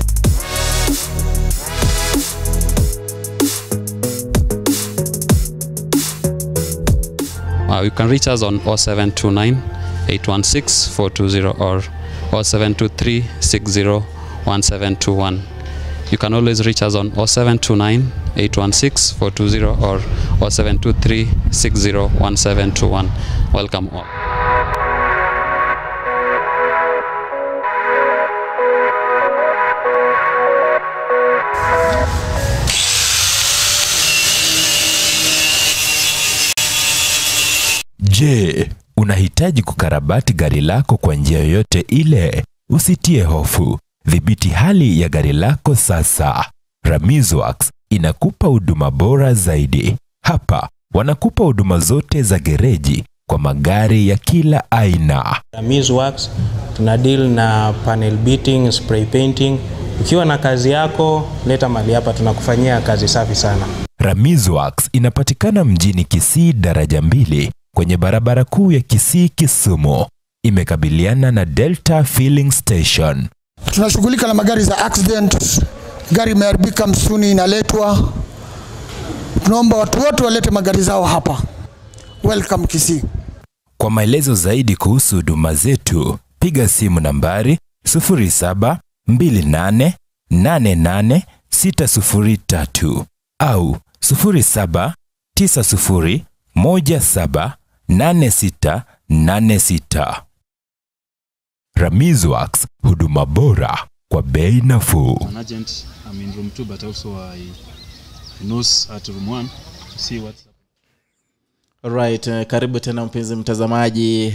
You can reach us on 0729 816 420 or 0723 60 1721. You can always reach us on 0729 816 420 or 0723 60 1721. Welcome all. Je, unahitaji kukarabati gari lako kwa njia yoyote ile? Usitie hofu. Dhibiti hali ya gari lako sasa. Ramiz Works inakupa huduma bora zaidi. Hapa wanakupa huduma zote za gereji kwa magari ya kila aina. Ramiz Works tuna deal na panel beating, spray painting. Ukiwa na kazi yako, leta mali hapa, tunakufanyia kazi safi sana. Ramiz Works inapatikana mjini Kisii daraja 2 kwenye barabara kuu ya Kisii Kisumu. Imekabiliana na Delta Filling Station. Tunashughulika na magari za accident. Gari imeharibika msuni inaletwa. Tunaomba watu wote walete magari zao hapa. Welcome Kisii. Kwa maelezo zaidi kuhusu huduma zetu, piga simu nambari 0728888603 au 0790178686. Ramiz Works, huduma bora kwa bei nafuu. An agent, I'm in room 2, but also I nose at room 1 to see what's up. Alright, karibu tena mpenzi mtazamaji.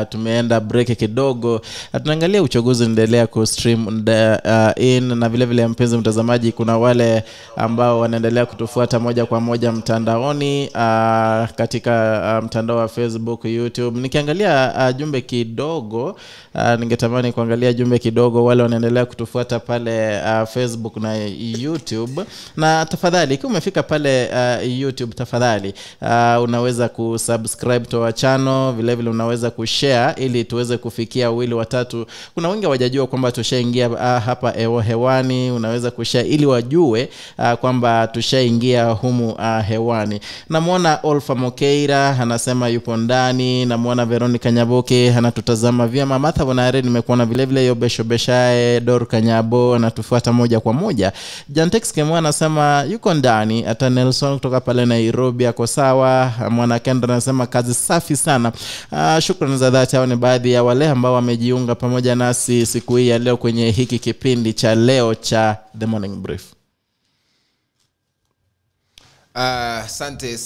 Tumeenda break kidogo. Tunaangalia uchaguzi unaendelea ku stream in, na vile vile mpenzi mtazamaji kuna wale ambao wanaendelea kutufuata moja kwa moja mtandaoni katika mtandao wa Facebook, YouTube. Nikiangalia jumbe kidogo, ningetamani kuangalia jumbe kidogo wale wanaendelea kutufuata pale Facebook na YouTube. Na tafadhali kama umefika pale YouTube, tafadhali unaweza unaweza kusubscribe to our channel, vile vile unaweza kushare ili tuweze kufikia wili watatu. Kuna wengi hawajajua kwamba tushaingia hapa hewani, unaweza kushare ili wajue kwamba tushaingia humu hewani. Namuona Olfa Mokeira anasema yupo ndani, namuona Veronica Nyaboke anatutazama vyema, Martha Bonare nimekuona vile vile, Yobesho Beshae, Dor Kanyabo anatufuata moja kwa moja. Jantex Kemwa anasema yuko ndani, hata Nelson kutoka pale Nairobi ako sawa. Mwana Kendra anasema kazi safi sana. Shukrani za dhati. Hao ni baadhi ya wale ambao wamejiunga pamoja nasi siku hii ya leo kwenye hiki kipindi cha leo cha The Morning Brief. Asante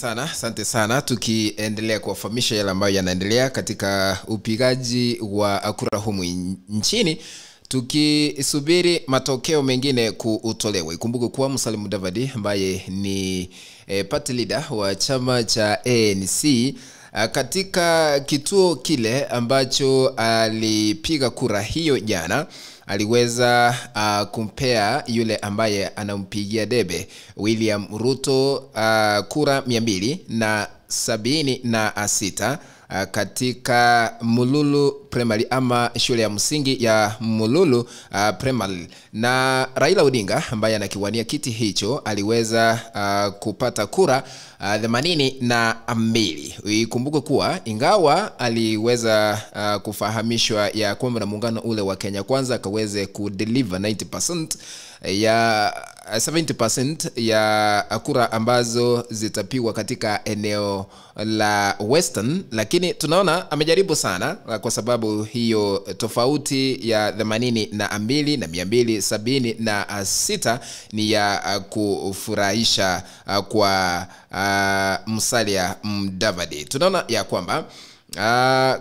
sana. Tukiendelea kuwafahamisha yale ambayo yanaendelea katika upigaji wa kura humu nchini, tukisubiri matokeo mengine kutolewa. Ikumbuke kuwa Musalia Mudavadi ambaye ni party leader wa chama cha ANC katika kituo kile ambacho alipiga kura hiyo jana, aliweza kumpea yule ambaye anampigia debe William Ruto kura 276 katika Mululu Primary ama shule ya msingi ya Mululu Primary, na Raila Odinga ambaye anakiwania kiti hicho aliweza kupata kura 82. Ikumbuke kuwa ingawa aliweza kufahamishwa ya kwamba na muungano ule wa Kenya Kwanza akaweze kudeliver 90% ya 70% ya kura ambazo zitapigwa katika eneo la Western, lakini tunaona amejaribu sana, kwa sababu hiyo tofauti ya 82 na 276 ni ya kufurahisha kwa Musalia Mudavadi. Tunaona ya kwamba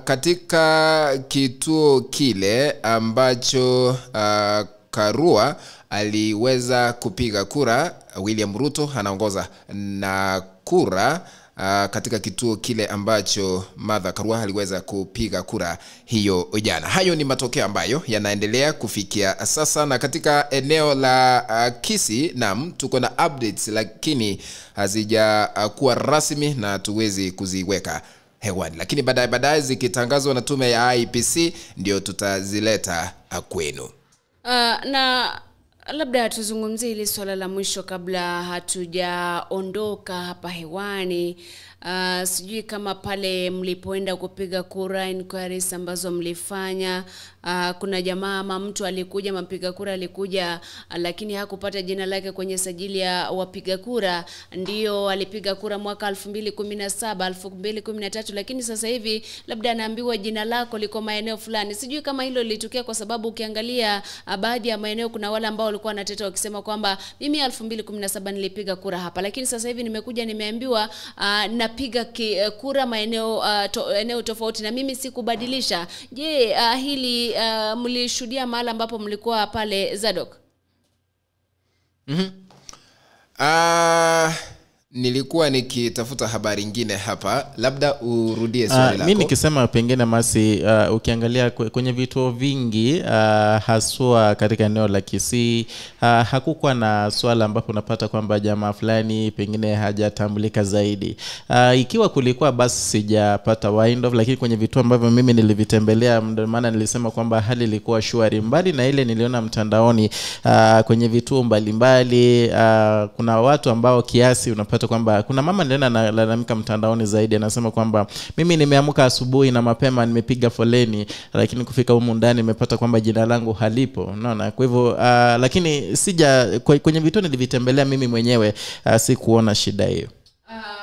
katika kituo kile ambacho Karua aliweza kupiga kura, William Ruto anaongoza na kura katika kituo kile ambacho Martha Karua aliweza kupiga kura hiyo jana. Hayo ni matokeo ambayo yanaendelea kufikia sasa, na katika eneo la Kisii tuko na updates lakini hazijakuwa rasmi na tuwezi kuziweka hewani, lakini baadaye zikitangazwa na tume ya IEBC ndio tutazileta kwenu. Na labda tuzungumzie ile swala la mwisho kabla hatujaondoka hapa hewani. Sijui kama pale mlipoenda kupiga kura, inquiries ambazo mlifanya, kuna jamaa ama mtu alikuja, mpiga kura alikuja lakini hakupata jina lake kwenye sajili ya wapiga kura, ndio alipiga kura mwaka 2017 2013, lakini sasa hivi labda anaambiwa jina lako liko maeneo fulani. Sijui kama hilo lilitokea, kwa sababu ukiangalia baadhi ya maeneo kuna wale ambao walikuwa wanateta wakisema kwamba mimi 2017 nilipiga kura hapa, lakini sasa hivi nimekuja nimeambiwa napiga kura maeneo eneo tofauti na mimi sikubadilisha. Je, hili mlishuhudia mahali ambapo mlikuwa pale Zadok? Nilikuwa nikitafuta habari nyingine hapa, labda urudie swali lako. Mimi nikisema pengine Masi, ukiangalia kwenye vituo vingi haswa katika eneo la Kisii, hakukuwa na swala ambapo unapata kwamba jamaa fulani pengine hajatambulika zaidi. Ikiwa kulikuwa basi sijapata wind off, lakini kwenye vituo ambavyo mimi nilivitembelea, ndio maana nilisema kwamba hali ilikuwa shwari. Mbali na ile niliona mtandaoni kwenye vituo mbalimbali, kuna watu ambao kiasi unapata kwamba kuna mama niliona analalamika mtandaoni zaidi, anasema kwamba mimi nimeamka asubuhi na mapema nimepiga foleni, lakini kufika humu ndani nimepata kwamba jina langu halipo. Unaona? Kwa hivyo lakini sija kwenye vituo nilivitembelea mimi mwenyewe si kuona shida hiyo.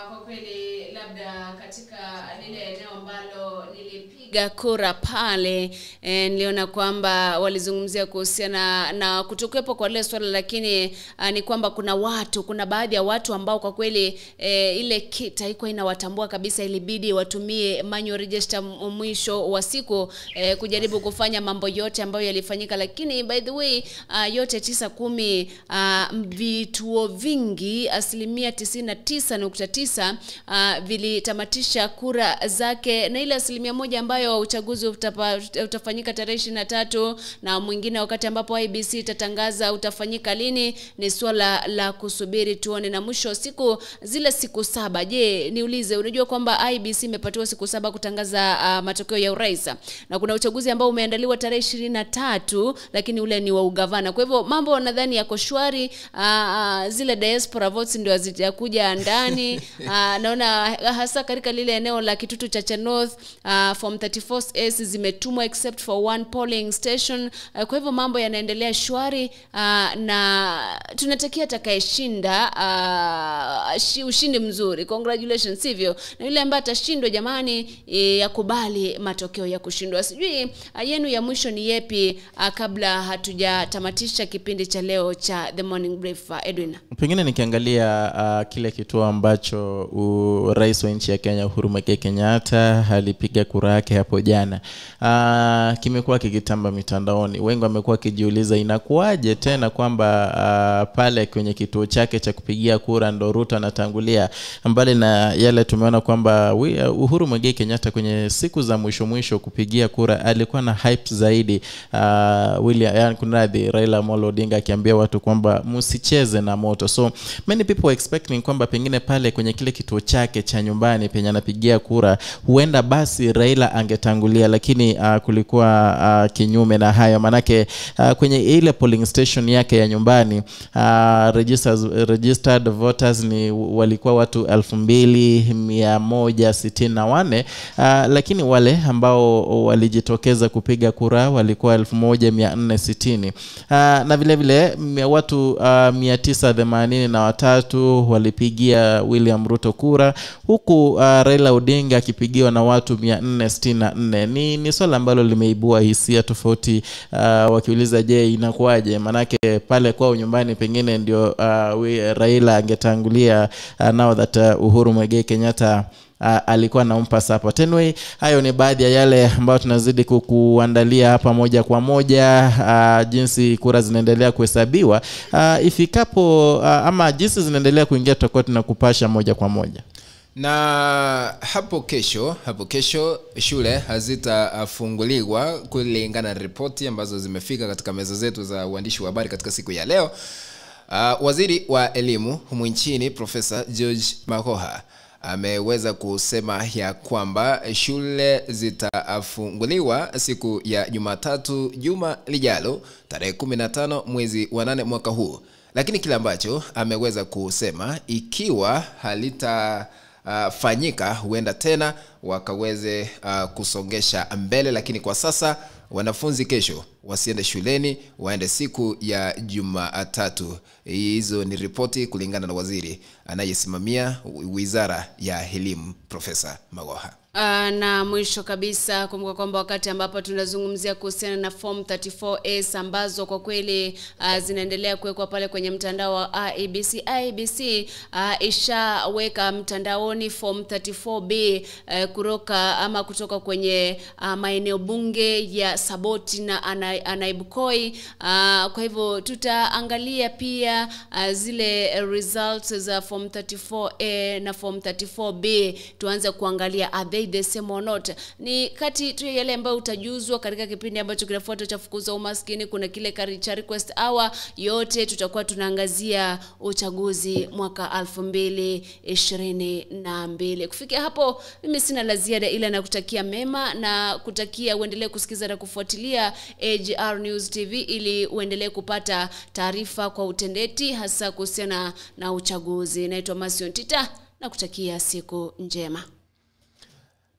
Kwa kweli labda katika lile eneo ambalo nilipiga kura pale, niliona kwamba walizungumzia kuhusiana na kutokuwepo kwa ile swala, lakini ni kwamba kuna baadhi ya watu ambao kwa kweli ile kit haikuwa inawatambua kabisa, ilibidi watumie manual register mwisho wa siku kujaribu kufanya mambo yote ambayo yalifanyika. Lakini by the way, yote 9-10 vituo vingi 99.9% vilitamatisha kura zake, na ile 1% ambayo ambayo wa uchaguzi utafanyika tarehe 23 na mwingine wakati ambapo IBC itatangaza utafanyika lini ni swala la kusubiri tuone. Na mwisho siku zile siku 7, je, niulize, unajua kwamba IBC imepatiwa siku 7 kutangaza matokeo ya urais, na kuna uchaguzi ambao umeandaliwa tarehe 23 lakini ule ni wa ugavana. Kwa hivyo mambo nadhani yako shwari. Zile diaspora votes ndio zitakuja ndani. Naona hasa katika lile eneo la Kitutu Chacha North, form 34S zimetumwa except for one polling station. Kwa hivyo mambo yanaendelea shwari, na tunatakia atakayeshinda ushindi mzuri. Congratulations, sivyo? Na yule ambaye atashindwa, jamani, yakubali matokeo ya kushindwa. Sijui yenu ya mwisho ni yepi kabla hatujatamatisha kipindi cha leo cha The Morning Brief, Edwin? Pengine nikiangalia kile kituo ambacho rais wa nchi ya Kenya Uhuru Muigai Kenyatta alipiga kura yake hapo jana, kimekuwa kikitamba mitandaoni. Wengi wamekuwa kijiuliza inakuaje tena kwamba pale kwenye kituo chake cha kupigia kura ndo Ruto anatangulia, mbali na yale tumeona kwamba Uhuru Muigai Kenyatta kwenye siku za mwisho kupigia kura alikuwa na hype zaidi. Raila Amolo Odinga akiambia watu kwamba msicheze na moto. So many people were expecting kwamba pengine pale kwenye kile kituo chake cha nyumbani penye anapigia kura huenda basi Raila angetangulia, lakini kulikuwa kinyume na hayo. Manake kwenye ile polling station yake ya nyumbani registered voters ni walikuwa watu 2164, lakini wale ambao walijitokeza kupiga kura walikuwa 1460. Na vile vile watu 983 walipigia William Ruto kura, huku Raila Odinga akipigiwa na watu 464. Ni swala ambalo limeibua hisia tofauti, wakiuliza je inakuaje? Manake pale kwao nyumbani pengine ndio Raila angetangulia, now that Uhuru Muigai Kenyatta alikuwa naumpa support. Anyway, hayo ni baadhi ya yale ambayo tunazidi kukuandalia hapa moja kwa moja, jinsi kura zinaendelea kuhesabiwa, ifikapo ama jinsi zinaendelea kuingia tutakuwa tunakupasha moja kwa moja. Na hapo kesho shule hazitafunguliwa kulingana na ripoti ambazo zimefika katika meza zetu za uandishi wa habari katika siku ya leo. Waziri wa elimu humu nchini Profesa George Magoha ameweza kusema ya kwamba shule zitafunguliwa siku ya Jumatatu juma lijalo tarehe 15 mwezi wa 8 mwaka huu. Lakini kile ambacho ameweza kusema, ikiwa halitafanyika huenda tena wakaweze kusongesha mbele, lakini kwa sasa wanafunzi kesho wasiende shuleni, waende siku ya Jumatatu. Hizo ni ripoti kulingana na waziri anayesimamia wizara ya elimu Profesa Magoha. Na mwisho kabisa, kumbuka kwamba wakati ambapo tunazungumzia kuhusiana na form 34S ambazo kwa kweli zinaendelea kuwekwa pale kwenye mtandao wa IEBC ishaweka mtandaoni form 34B kutoka kwenye maeneo bunge ya Saboti na Anaibukoi. Kwa hivyo tutaangalia pia zile results za form 34A na form 34B, tuanze kuangalia are they the same or not. Ni kati tu yale ambayo utajuzwa katika kipindi ambacho kinafuata cha Fukuza Umaskini. Kuna kile cha request hour, yote tutakuwa tunaangazia uchaguzi mwaka 2022. Kufikia hapo mimi sina la ziada ila na kutakia mema na kutakia uendelee kusikiza na kufuatilia AGR News TV ili uendelee kupata taarifa kwa utendeti hasa kuhusiana na uchaguzi. Naitwa Masion Tita na kutakia siku njema.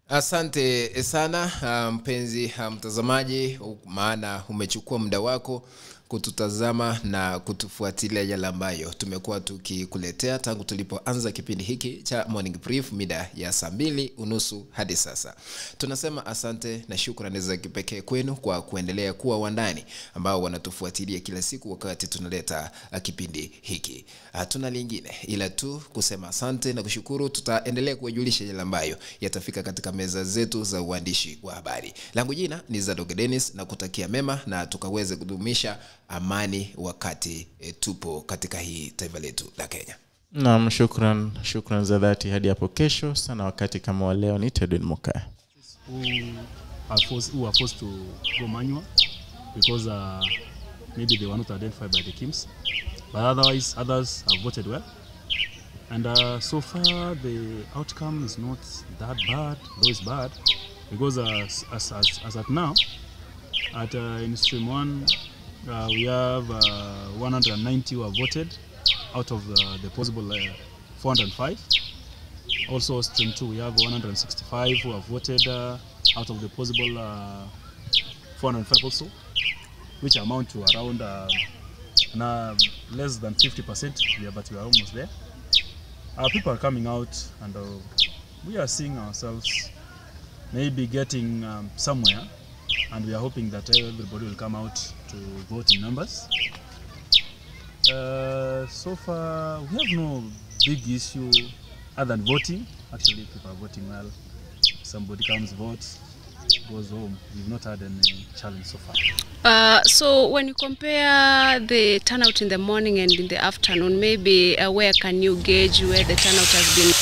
Asante sana mpenzi mtazamaji, maana umechukua muda wako kututazama na kutufuatilia yale ambayo tumekuwa tukikuletea tangu tulipoanza kipindi hiki cha Morning Brief mida ya 2:30 hadi sasa. Tunasema asante na shukrani za kipekee kwenu kwa kuendelea kuwa wandani ambao wanatufuatilia kila siku wakati tunaleta kipindi hiki. Hatuna lingine ila tu kusema asante na kushukuru. Tutaendelea kuwajulisha yale ambayo yatafika katika meza zetu za uandishi wa habari. Langu jina ni Zadoge Dennis na kutakia mema na tukaweze kudumisha amani wakati tupo katika hii taifa letu la Kenya. Naam, shukran za dhati hadi hapo kesho sana wakati kama wa leo. Ni Edwin Mukaya. who are forced to go manual because maybe they were not identified by the KIMS. But otherwise, others have voted well. And so far, the outcome is not that bad, though it's bad, because as at now, in stream 1, we have 190 who have voted out of the possible 405. Also, stream 2, we have 165 who have voted out of the possible 405 also, which amount to around less than 50%, yeah, but we are almost there. People are coming out, and we are seeing ourselves maybe getting somewhere, and we are hoping that everybody will come out to vote in numbers. So far, we have no big issue other than voting. Actually, people are voting well. Somebody comes, votes, goes home. We've not had any challenge so far. So when you compare the turnout in the morning and in the afternoon, maybe where can you gauge where the turnout has been?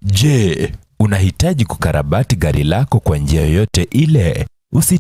Je, unahitaji kukarabati gari lako kwa njia yoyote ile? Usitie